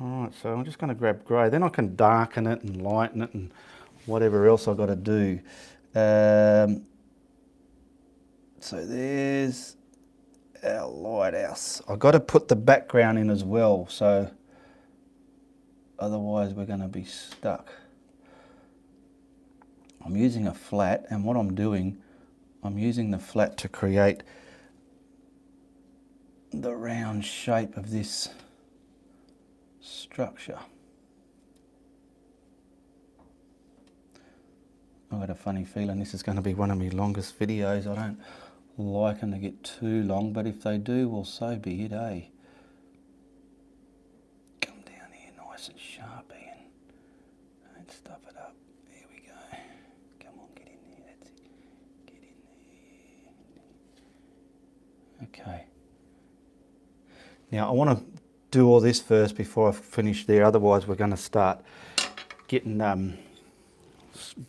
Alright, so I'm just going to grab grey. Then I can darken it and lighten it and whatever else I've got to do. So there's our lighthouse. I've got to put the background in as well, so otherwise we're going to be stuck. I'm using a flat, and what I'm doing, I'm using the flat to create the round shape of this structure. I've got a funny feeling this is going to be one of my longest videos. I don't like them to get too long, but if they do, well, so be it, eh? Come down here nice and sharp, Ian. Don't stuff it up. Here we go. Come on, get in there. That's it. Get in there. Okay. Now, I want to do all this first before I finish there, otherwise we're going to start getting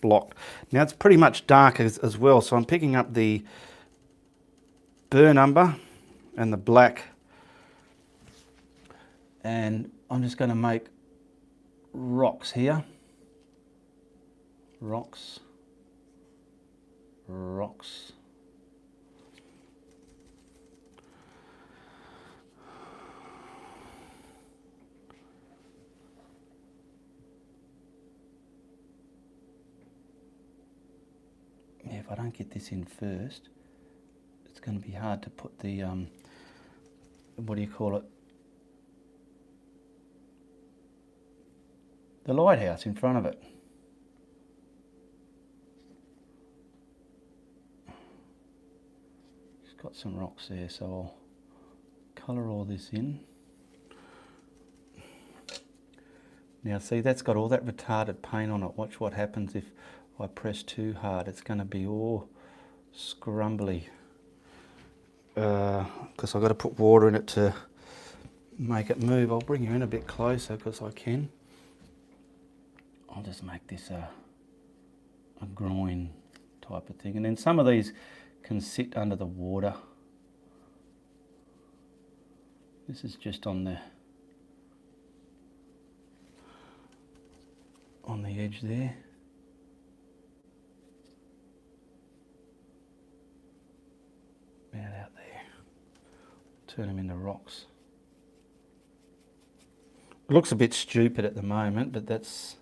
blocked. Now it's pretty much dark as well, so I'm picking up the burn umber and the black, and I'm just going to make rocks here. Rocks. Rocks. Yeah, if I don't get this in first, it's going to be hard to put the, what do you call it? The lighthouse in front of it. It's got some rocks there, so I'll colour all this in. Now see, that's got all that retarded paint on it. Watch what happens if I press too hard. It's going to be all scrumbly. Because I've got to put water in it to make it move. I'll bring you in a bit closer because I can. I'll just make this a groin type of thing. And then some of these can sit under the water. This is just on the edge there. About out there. Turn them into rocks. It looks a bit stupid at the moment, but it's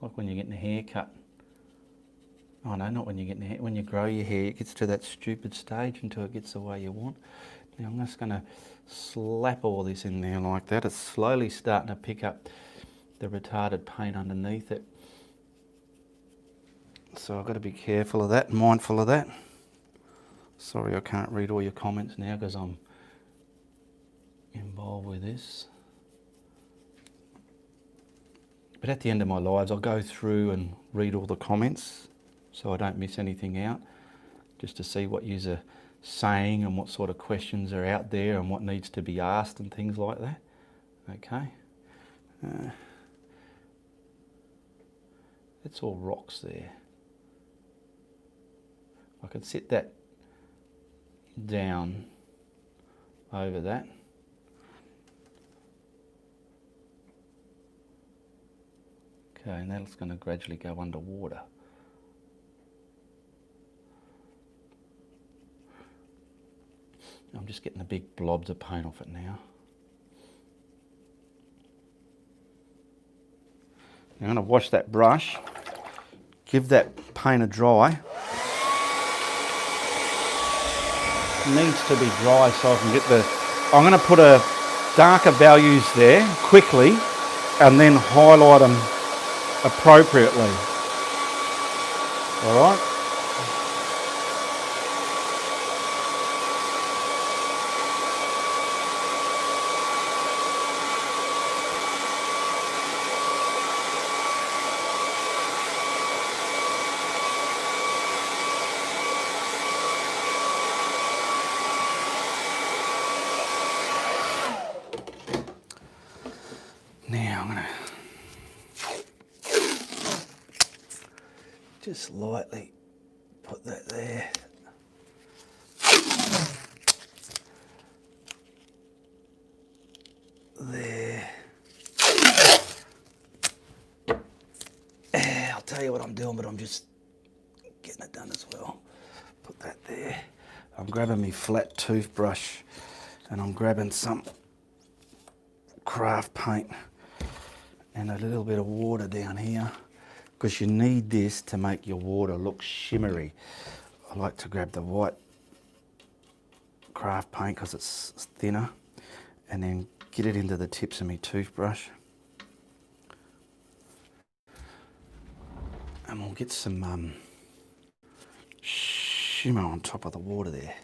like when you're getting a haircut. Oh no, not when you're getting a hair. When you grow your hair, it gets to that stupid stage until it gets the way you want. Now I'm just going to slap all this in there like that. It's slowly starting to pick up the retarded paint underneath it. So I've got to be careful of that, mindful of that. Sorry, I can't read all your comments now because I'm involved with this. But at the end of my lives, I'll go through and read all the comments so I don't miss anything out, just to see what you're saying and what sort of questions are out there and what needs to be asked and things like that. Okay. It's all rocks there. I can sit that down over that. Okay, and that's going to gradually go underwater. I'm just getting the big blobs of paint off it now. Now I'm going to wash that brush, give that paint a dry. It needs to be dry so I can get the... I'm going to put a darker values there quickly and then highlight them appropriately. All right. just lightly put that there. There. I'll tell you what I'm doing, but I'm just getting it done as well. Put that there. I'm grabbing my flat toothbrush and I'm grabbing some craft paint and a little bit of water down here, because you need this to make your water look shimmery. I like to grab the white craft paint because it's thinner, and then get it into the tips of my toothbrush. And we'll get some shimmer on top of the water there.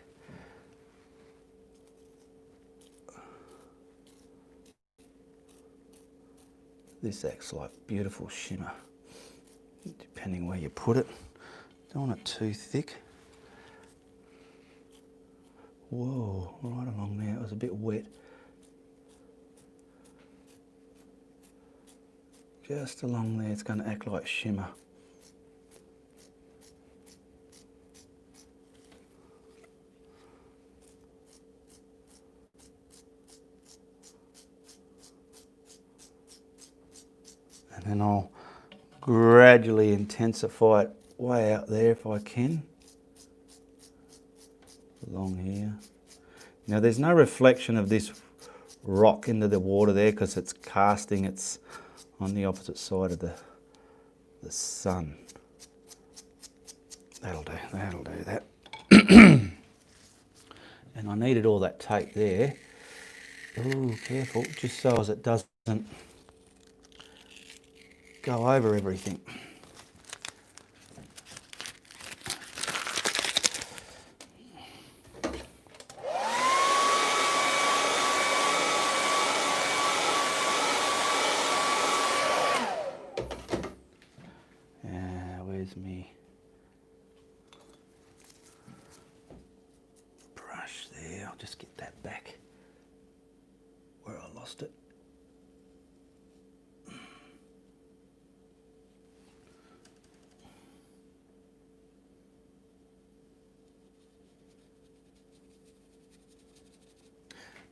This acts like beautiful shimmer, depending where you put it. Don't want it too thick. Whoa, right along there. It was a bit wet. Just along there, it's going to act like shimmer. And then I'll gradually intensify it way out there if I can. Along here. Now there's no reflection of this rock into the water there because it's casting, it's on the opposite side of the sun. That'll do that. And I needed all that tape there. Ooh, careful, just so as it doesn't go over everything. Where's me brush there? I'll just get that back where I lost it.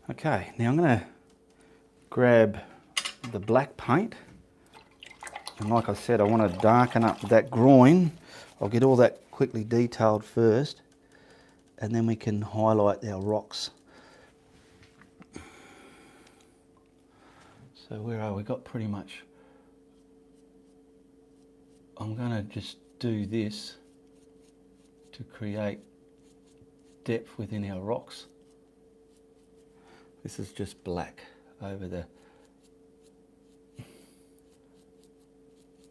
Okay, now I'm going to grab the black paint, and like I said, I want to darken up that groin. I'll get all that quickly detailed first, and then we can highlight our rocks. So where are we? Got pretty much. I'm going to just do this to create depth within our rocks. This is just black over the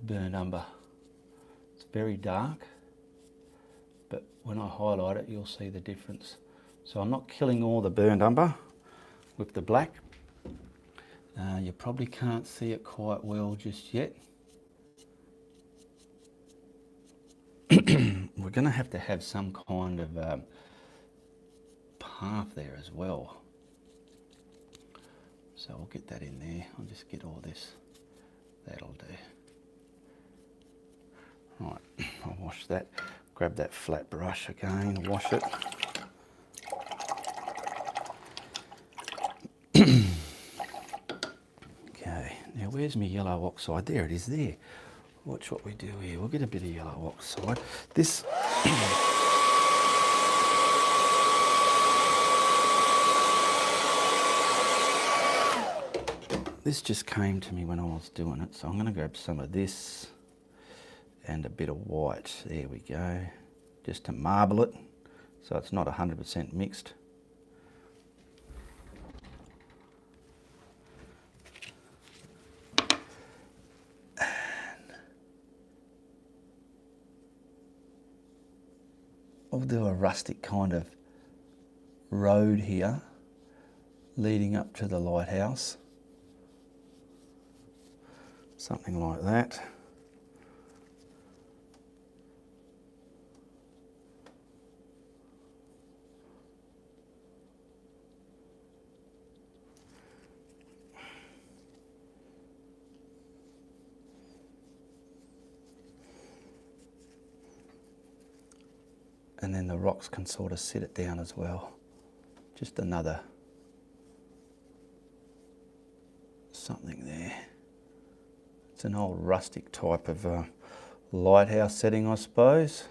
burnt umber. It's very dark, but when I highlight it, you'll see the difference. So I'm not killing all the burnt umber with the black. You probably can't see it quite well just yet. We're going to have some kind of path there as well. So I'll get that in there. I'll just get all this. That'll do. Right, I'll wash that. Grab that flat brush again, wash it. Okay, now where's my yellow oxide? There it is there. Watch what we do here. We'll get a bit of yellow oxide. This this just came to me when I was doing it, so I'm going to grab some of this and a bit of white. There we go, just to marble it so it's not 100% mixed. And I'll do a rustic kind of road here leading up to the lighthouse. Something like that. and then the rocks can sort of sit it down as well. Just another something there. It's an old rustic type of lighthouse setting, I suppose.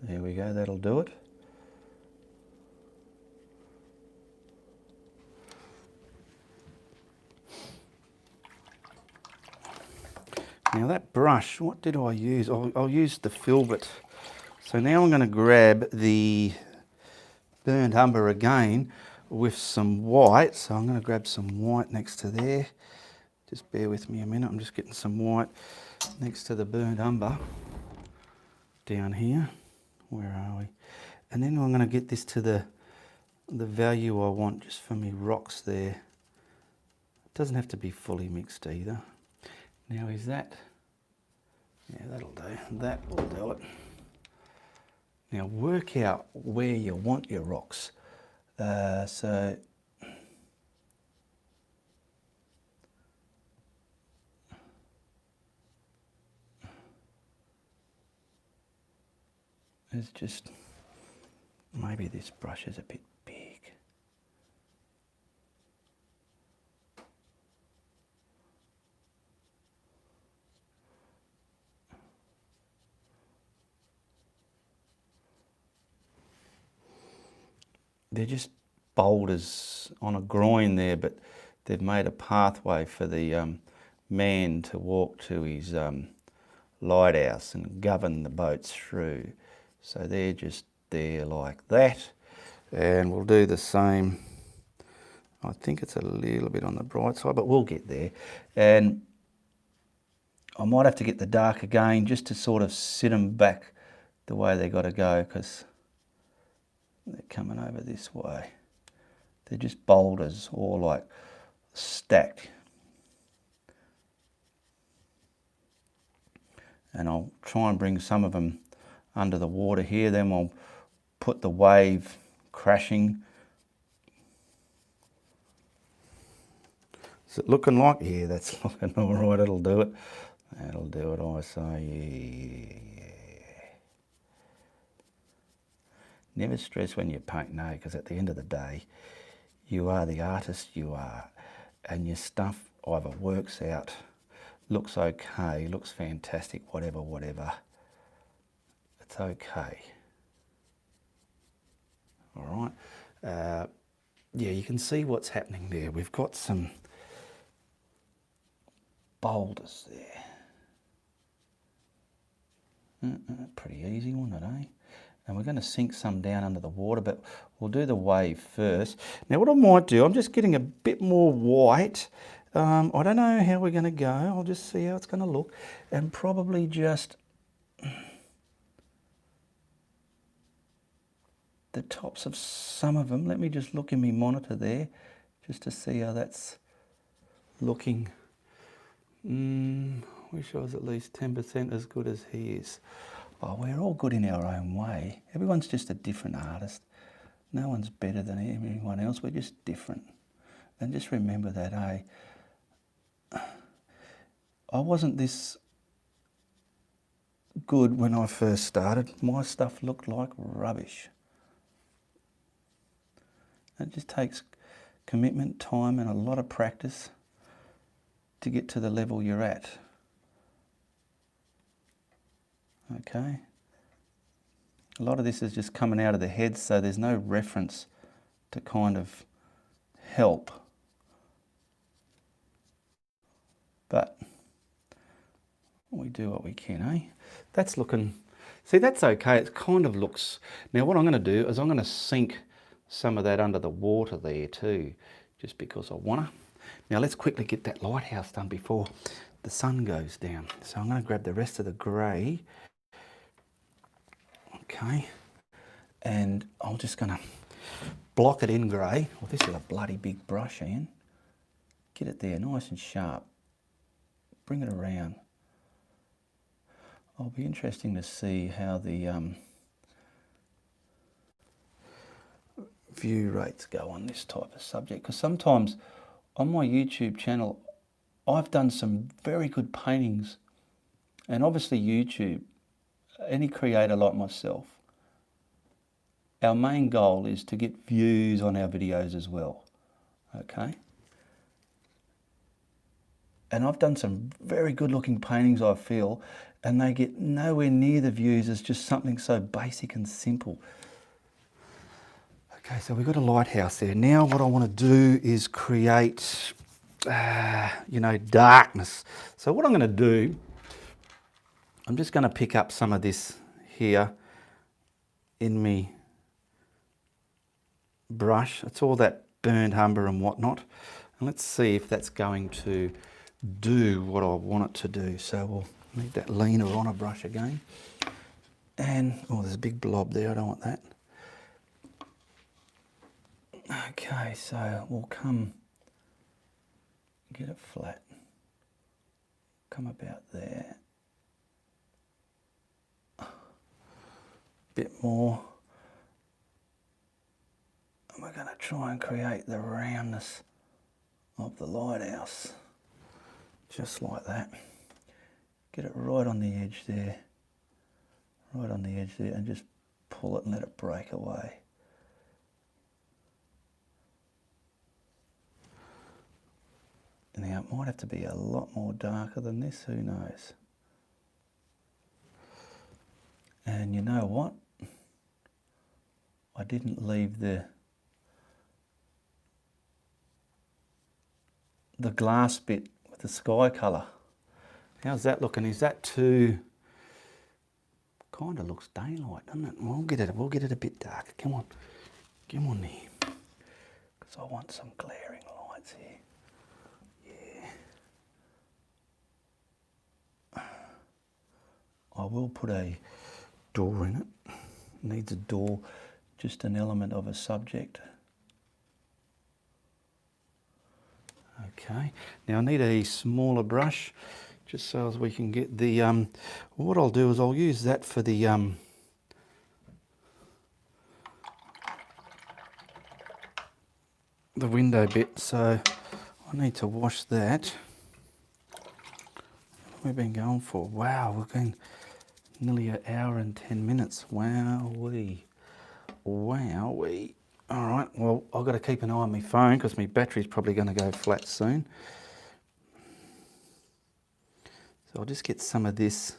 There we go, that'll do it. Now that brush, what did I use? I'll use the filbert. So now I'm going to grab the burnt umber again with some white. So I'm going to grab some white next to there. Just bear with me a minute, I'm just getting some white next to the burnt umber down here. Where are we? And then I'm going to get this to the value I want just for me rocks there. It doesn't have to be fully mixed either. Now is that, yeah, that'll do, that will do it. Now work out where you want your rocks. So it's just, maybe this brush is a bit big. They're just boulders on a groin there, but they've made a pathway for the man to walk to his lighthouse and govern the boats through. So they're just there like that. And we'll do the same. I think it's a little bit on the bright side, but we'll get there. And I might have to get the dark again just to sort of sit them back the way they got to go, because they're coming over this way. They're just boulders, all like stacked. And I'll try and bring some of them under the water here, then we'll put the wave crashing. Is it looking like? Yeah, that's looking all right, it'll do it. That'll do it, I say, yeah. Never stress when you paint, no, because at the end of the day, you are the artist you are, and your stuff either works out, looks okay, looks fantastic, whatever, whatever. It's okay. All right. Yeah, you can see what's happening there. We've got some boulders there. Pretty easy, wasn't it, eh? And we're going to sink some down under the water, but we'll do the wave first. Now what I might do, I'm just getting a bit more white. I don't know how we're going to go. I'll just see how it's going to look. And probably just the tops of some of them. Let me just look in my monitor there, just to see how that's looking. Wish I was at least 10% as good as he is. Oh, we're all good in our own way. Everyone's just a different artist. No one's better than anyone else. We're just different. And just remember that, eh? I wasn't this good when I first started. My stuff looked like rubbish. It just takes commitment, time, and a lot of practice to get to the level you're at. Okay. A lot of this is just coming out of the head, so there's no reference to kind of help. But we do what we can, eh? That's looking, see, that's okay. It kind of looks, now what I'm going to do is I'm going to sink some of that under the water there too, just because I want to. Now let's quickly get that lighthouse done before the sun goes down. So I'm going to grab the rest of the grey. Okay, and I'm just going to block it in grey. Well, this is a bloody big brush, Ian. Get it there nice and sharp. Bring it around. It'll be interesting to see how the view rates go on this type of subject, because sometimes on my YouTube channel I've done some very good paintings and obviously YouTube, any creator like myself, our main goal is to get views on our videos as well, okay? And I've done some very good looking paintings, I feel, and they get nowhere near the views as just something so basic and simple. Okay, so we've got a lighthouse there. Now what I want to do is create, you know, darkness. So what I'm going to do, I'm just going to pick up some of this here in me brush. It's all that burnt umber and whatnot. And let's see if that's going to do what I want it to do. So we'll need that leaner on a brush again. And, oh, there's a big blob there, I don't want that. Okay, so we'll come, get it flat, come about there, bit more, and we're going to try and create the roundness of the lighthouse, just like that. Get it right on the edge there, right on the edge there, and just pull it and let it break away. Now it might have to be a lot more darker than this, who knows. And you know what? I didn't leave the glass bit with the sky colour. How's that looking? Is that too... Kind of looks daylight, doesn't it? We'll get it a bit darker. Come on. Come on there. Because I want some glaring lights here. I will put a door in it. Needs a door, just an element of a subject. Okay, now I need a smaller brush, just so as we can get the, what I'll do is I'll use that for the window bit, so I need to wash that. We've been going for, wow, we've been nearly an hour and 10 minutes. Wowee. Wowee. All right, well, I've got to keep an eye on my phone because my battery's probably going to go flat soon. So I'll just get some of this.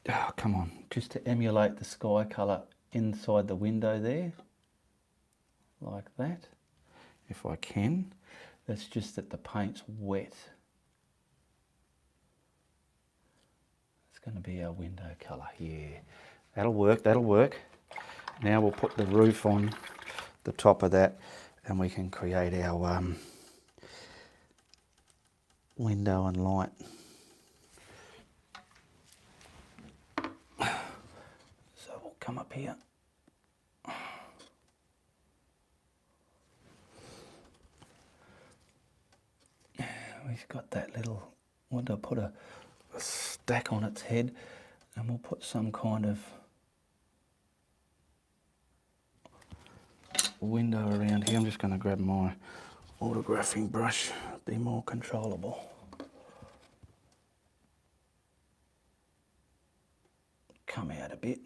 Oh, come on. Just to emulate the sky colour inside the window there. Like that. If I can. That's just that the paint's wet. Going to be our window colour here. That'll work, that'll work. Now we'll put the roof on the top of that and we can create our window and light. So we'll come up here. We've got that little, want to put a stack on its head, and we'll put some kind of window around here. I'm just going to grab my autographing brush, be more controllable. Come out a bit.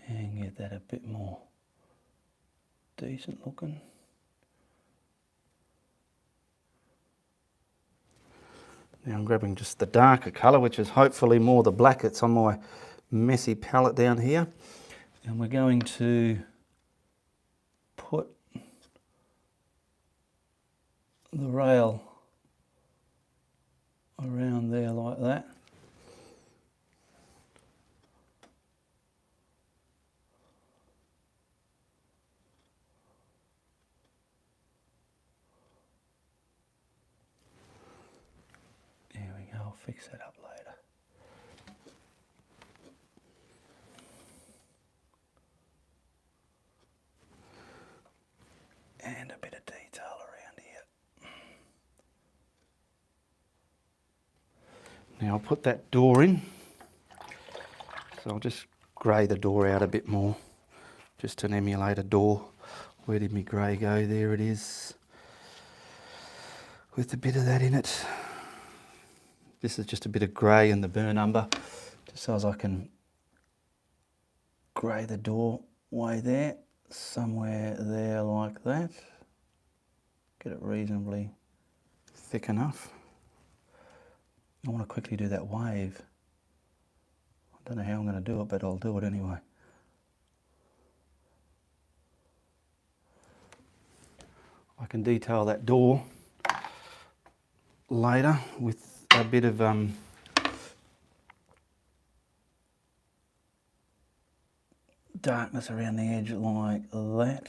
And get that a bit more decent looking. Now I'm grabbing just the darker colour, which is hopefully more the black that's on my messy palette down here. And we're going to put the rail around there like that. I'll fix that up later. And a bit of detail around here. Now I'll put that door in. So I'll just grey the door out a bit more, just to emulate a door. Where did my grey go? There it is, with a bit of that in it. This is just a bit of grey in the burn umber, just so as I can grey the doorway there, somewhere there like that. Get it reasonably thick enough. I want to quickly do that wave. I don't know how I'm going to do it, but I'll do it anyway. I can detail that door later with a bit of darkness around the edge like that.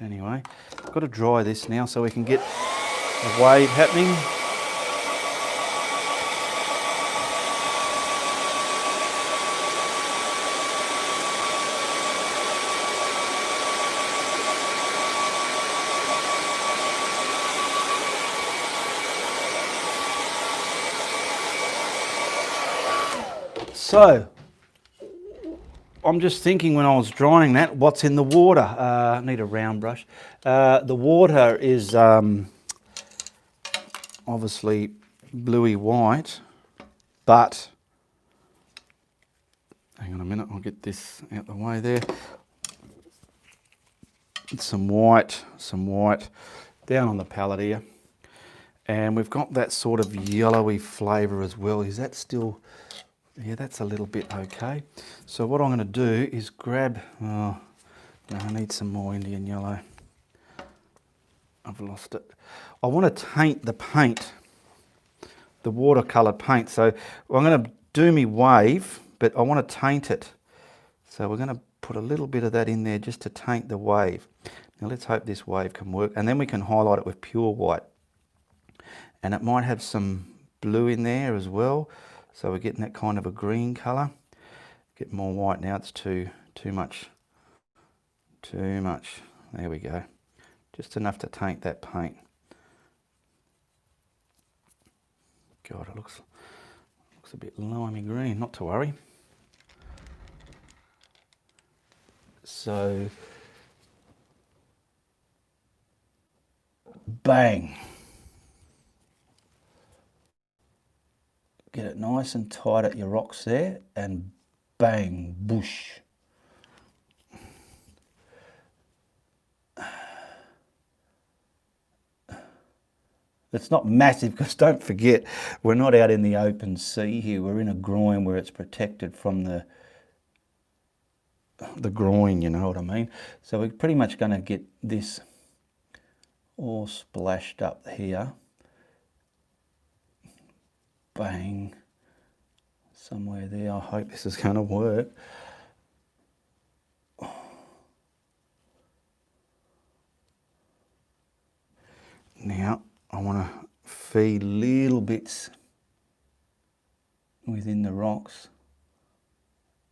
Anyway, I've got to dry this now so we can get a wave happening. So, I'm just thinking when I was drying that, what's in the water? I need a round brush. The water is obviously bluey white, but hang on a minute, I'll get this out the way there. Some white down on the palette here. And we've got that sort of yellowy flavour as well. Is that still... Yeah, that's a little bit okay. So what I'm going to do is grab, oh, no, I need some more Indian yellow. I've lost it. I want to taint the paint, the watercolour paint. So I'm going to do me wave, but I want to taint it. So we're going to put a little bit of that in there just to taint the wave. Now let's hope this wave can work. And then we can highlight it with pure white. And it might have some blue in there as well. So we're getting that kind of a green colour. Get more white now, it's too much. Too much. There we go. Just enough to taint that paint. God, it looks a bit limey green, not to worry. So, bang. Get it nice and tight at your rocks there, and bang, bush. It's not massive, because don't forget, we're not out in the open sea here. We're in a groin where it's protected from the groin, you know what I mean? So we're pretty much going to get this all splashed up here. Bang, somewhere there. I hope this is going to work. Now I want to feed little bits within the rocks,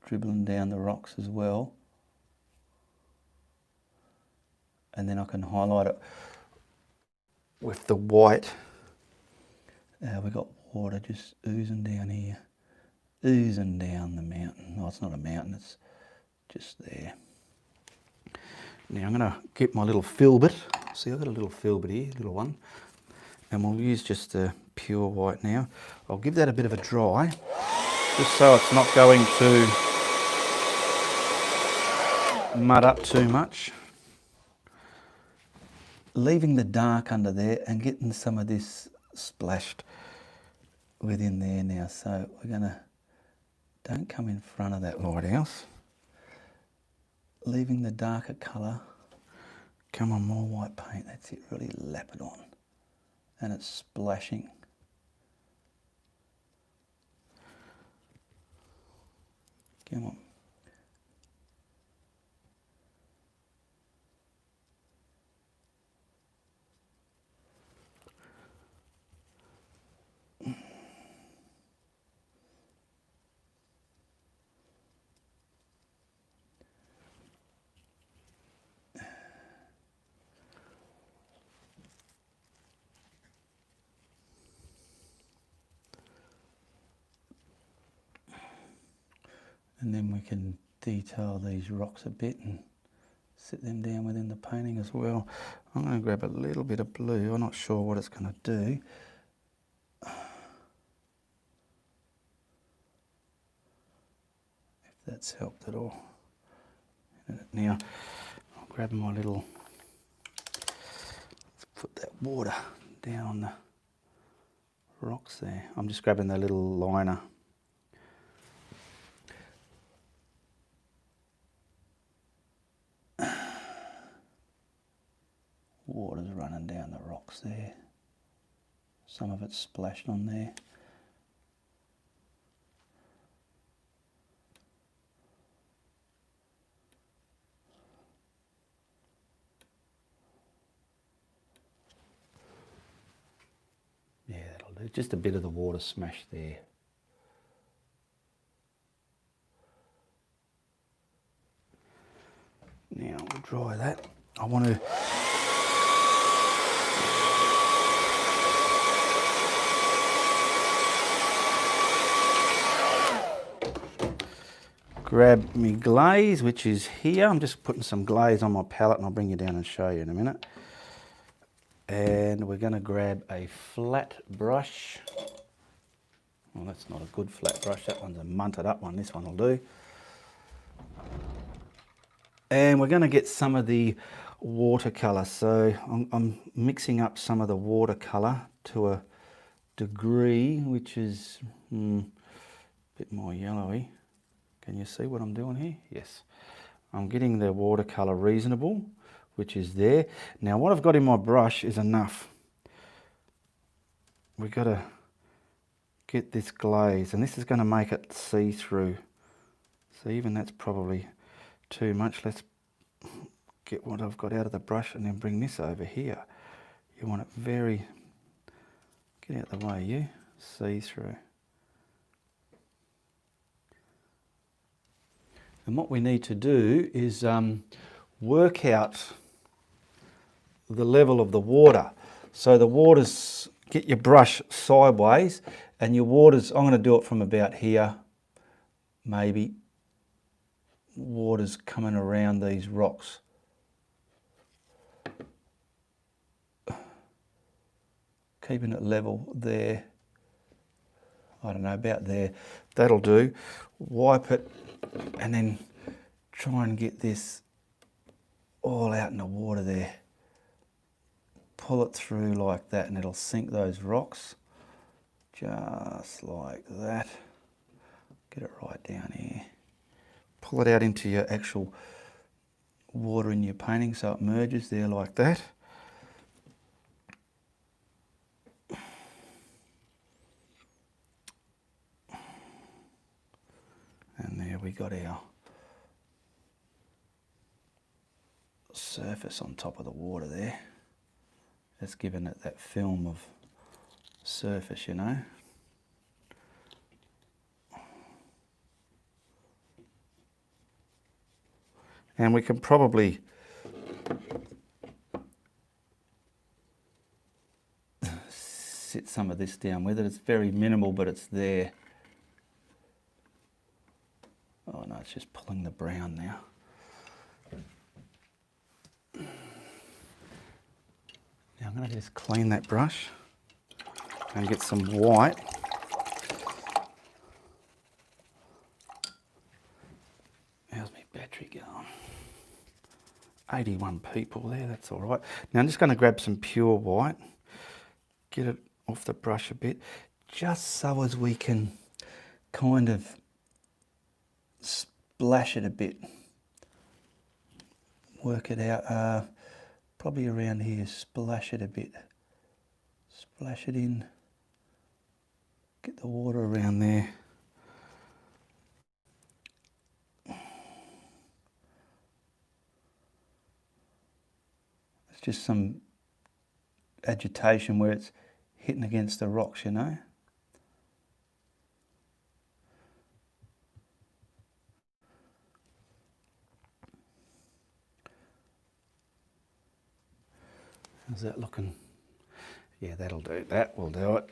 dribbling down the rocks as well, and then I can highlight it with the white. We've got water just oozing down here, oozing down the mountain. No, it's not a mountain, it's just there. Now I'm going to get my little filbert. See, I've got a little filbert here, little one. And we'll use just the pure white now. I'll give that a bit of a dry, just so it's not going to mud up too much. Leaving the dark under there and getting some of this splashed within there now. So we're going to, don't come in front of that lighthouse. Leaving the darker colour. Come on, more white paint. That's it, really lap it on. And it's splashing. Come on. And then we can detail these rocks a bit and sit them down within the painting as well. I'm going to grab a little bit of blue. I'm not sure what it's going to do. If that's helped at all. Now, I'll grab my little, let's put that water down on the rocks there. I'm just grabbing the little liner. Water's running down the rocks there. Some of it's splashed on there. Yeah, that'll do. Just a bit of the water smashed there. Now we'll dry that. I want to grab me glaze, which is here. I'm just putting some glaze on my palette and I'll bring you down and show you in a minute. And we're going to grab a flat brush. Well, that's not a good flat brush. That one's a munted up one. This one will do. And we're going to get some of the watercolour. So I'm mixing up some of the watercolour to a degree, which is a bit more yellowy. Can you see what I'm doing here? Yes. I'm getting the watercolour reasonable, which is there. Now what I've got in my brush is enough. We've got to get this glaze, and this is going to make it see-through. So even that's probably too much. Let's get what I've got out of the brush and then bring this over here. You want it very, get out the way, you, see-through. And what we need to do is work out the level of the water. So the water's, get your brush sideways, and your water's, I'm going to do it from about here, maybe. Water's coming around these rocks. Keeping it level there. I don't know, about there. That'll do. Wipe it and then try and get this all out in the water there. Pull it through like that and it'll sink those rocks. Just like that. Get it right down here. Pull it out into your actual water in your painting so it merges there like that. And there we got our surface on top of the water there. That's giving it that film of surface, you know. And we can probably sit some of this down with it. It's very minimal, but it's there. Oh no, it's just pulling the brown now. Now I'm going to just clean that brush and get some white. How's my battery going? 81 people there, that's all right. Now I'm just going to grab some pure white, get it off the brush a bit, just so as we can kind of splash it a bit. Work it out, probably around here, splash it a bit. Splash it in, get the water around there. It's just some agitation where it's hitting against the rocks, you know. How's that looking? Yeah, that'll do. That will do it.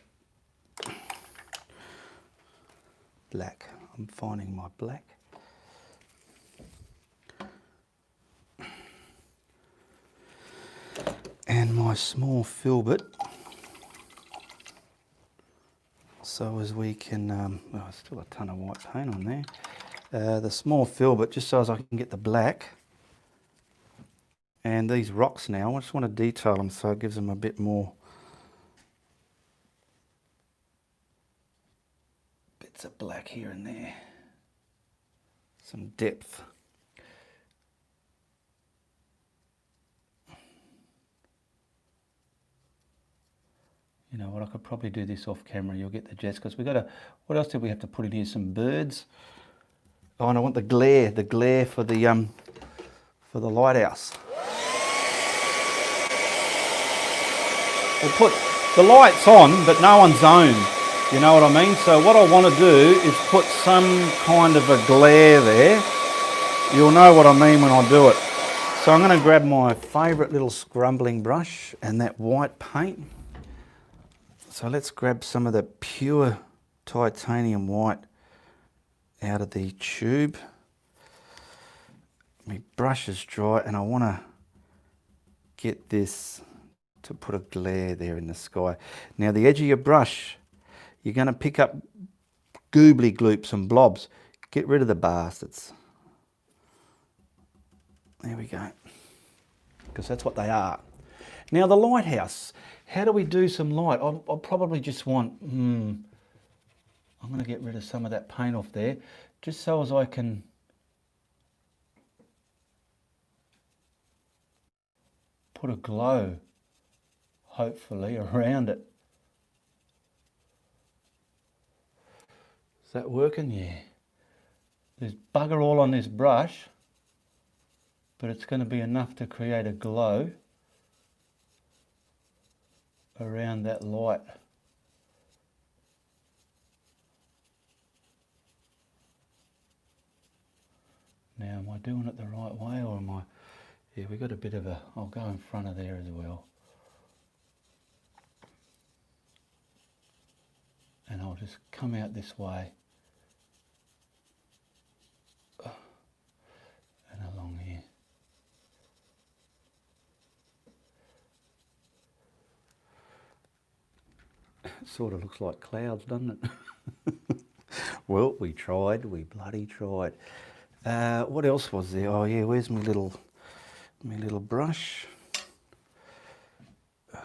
Black. I'm finding my black. small filbert so as we can, oh, still a ton of white paint on there. The small filbert just so as I can get the black. And these rocks now, I just want to detail them so it gives them a bit more bits of black here and there. Some depth. You know what, I could probably do this off camera, you'll get the gist, because we got to, what else did we have to put in here? Some birds. Oh, and I want the glare for the lighthouse. We'll put the lights on, but no one's zoned, you know what I mean? So what I want to do is put some kind of a glare there. You'll know what I mean when I do it. So I'm going to grab my favourite little scrumbling brush and that white paint. So let's grab some of the pure titanium white out of the tube. My brush is dry and I want to get this to put a glare there in the sky. Now the edge of your brush, you're going to pick up goobly gloops and blobs. Get rid of the bastards. There we go. Because that's what they are. Now the lighthouse. How do we do some light? I'll probably just want, I'm going to get rid of some of that paint off there, just so as I can put a glow, hopefully, around it. Is that working? Yeah. There's bugger all on this brush, but it's going to be enough to create a glow around that light. Now, am I doing it the right way, or am I... Yeah, we got a bit of a... I'll go in front of there as well. And I'll just come out this way. And along here. It sort of looks like clouds, doesn't it? Well, we tried. We bloody tried. What else was there? Oh yeah, where's my little brush?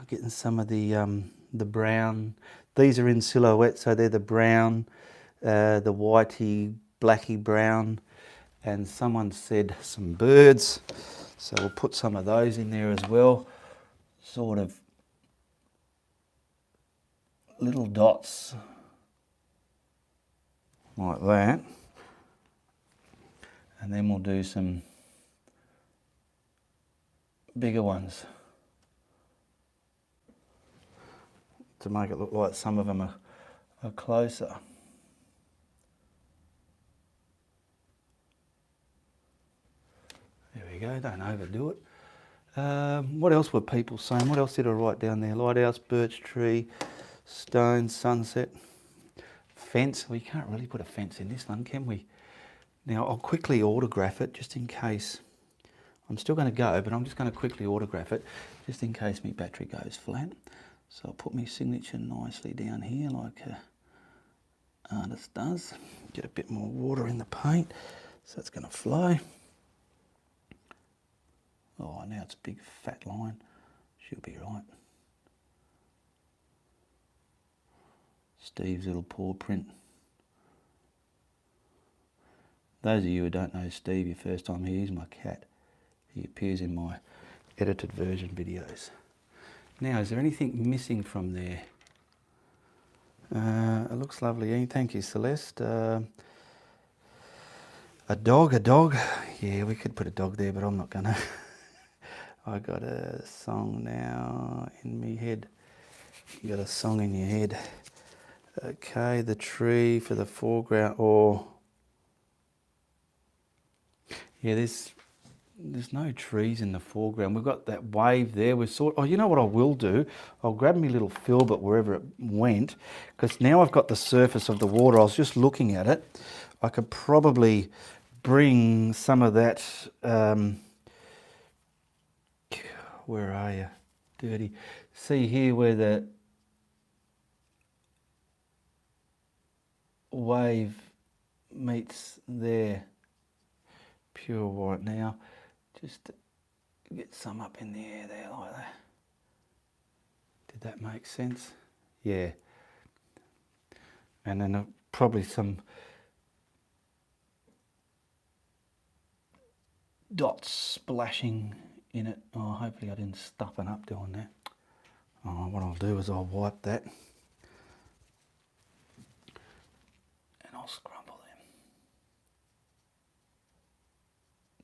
Getting some of the brown. These are in silhouette, so they're the brown, the whitey, blacky brown, and someone said some birds, so we'll put some of those in there as well. Sort of little dots like that, and then we'll do some bigger ones to make it look like some of them are closer. There we go, don't overdo it. What else were people saying? What else did I write down there? Lighthouse, birch tree, stone, sunset, fence. We can't really put a fence in this one, can we? Now I'll quickly autograph it just in case. I'm still going to go, but I'm just going to quickly autograph it just in case my battery goes flat. So I'll put my signature nicely down here like an artist does. Get a bit more water in the paint so it's going to flow. Oh, now it's a big fat line. She'll be right. Steve's little paw print. Those of you who don't know Steve, your first time here, he's my cat. He appears in my edited version videos. Now, is there anything missing from there? It looks lovely. Thank you, Celeste. A dog. Yeah, we could put a dog there, but I'm not gonna. I got a song now in me head. You got a song in your head. Okay, the tree for the foreground, or yeah, there's no trees in the foreground. We've got that wave there. Oh, you know what I will do? I'll grab me little filbert wherever it went, because now I've got the surface of the water. I was just looking at it. I could probably bring some of that. Where are you? dirty. See here where the wave meets there, pure white now. Just to get some up in the air there like that. Did that make sense? Yeah. And then probably some dots splashing in it. Oh, hopefully I didn't stuff it up doing that. Oh, what I'll do is I'll wipe that. And I'll scrumble them.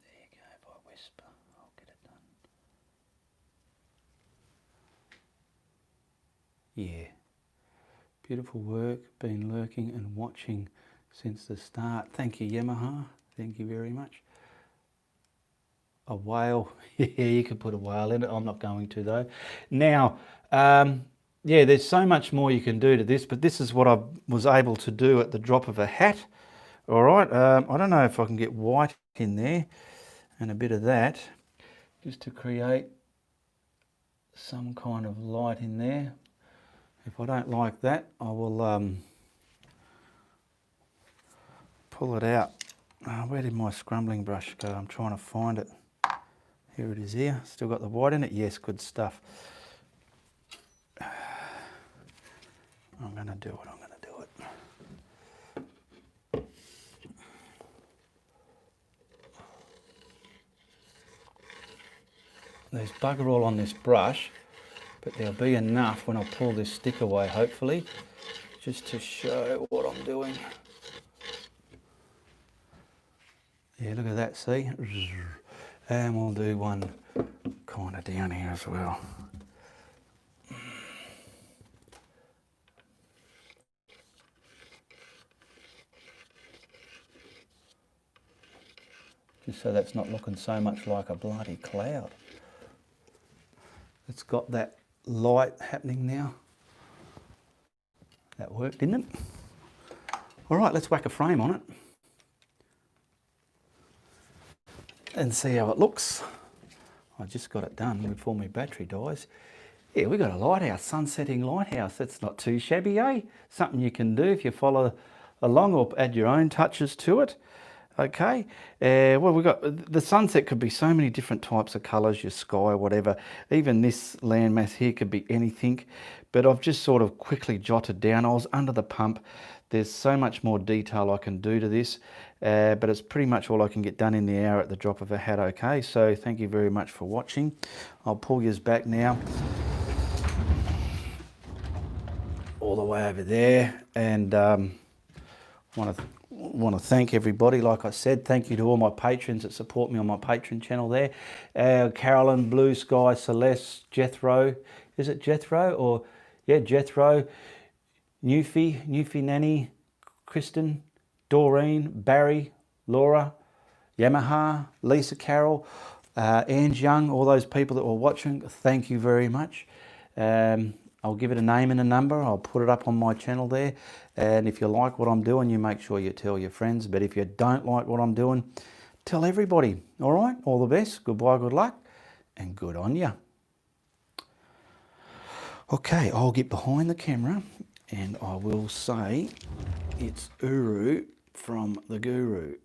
There you go, if I whisper, I'll get it done. Yeah. Beautiful work, been lurking and watching since the start. Thank you, Yamaha. Thank you very much. A whale. Yeah, you could put a whale in it. I'm not going to though. Now, yeah, there's so much more you can do to this, but this is what I was able to do at the drop of a hat. All right. I don't know if I can get white in there and a bit of that just to create some kind of light in there. If I don't like that, I will pull it out. Where did my scrumbling brush go? I'm trying to find it. Here it is here. Still got the white in it? Yes, good stuff. I'm going to do it. I'm going to do it. There's bugger all on this brush, but there'll be enough when I pull this stick away, hopefully, just to show what I'm doing. Yeah, look at that, see? And we'll do one kind of down here as well. Just so that's not looking so much like a bloody cloud. It's got that light happening now. That worked, didn't it? All right, let's whack a frame on it and see how it looks. I just got it done before my battery dies. Yeah, we got a lighthouse, sunsetting lighthouse. That's not too shabby, eh? Something you can do if you follow along or add your own touches to it. Okay, well, we got the sunset could be so many different types of colours, your sky, whatever. Even this landmass here could be anything, but I've just sort of quickly jotted down. I was under the pump. There's so much more detail I can do to this, but it's pretty much all I can get done in the hour at the drop of a hat. Okay, so thank you very much for watching. I'll pull yours back now, all the way over there, and want to thank everybody. Like I said, thank you to all my patrons that support me on my Patreon channel there. Carolyn, Blue Sky, Celeste, Jethro. Is it Jethro? Or yeah, Jethro. Newfie Nanny, Kristen, Doreen, Barry, Laura, Yamaha, Lisa Carroll, Ange Young, all those people that were watching, thank you very much. I'll give it a name and a number. I'll put it up on my channel there. And if you like what I'm doing, you make sure you tell your friends. But if you don't like what I'm doing, tell everybody. All right? All the best. Goodbye, good luck, and good on you. Okay, I'll get behind the camera and I will say it's Uru from the Guru.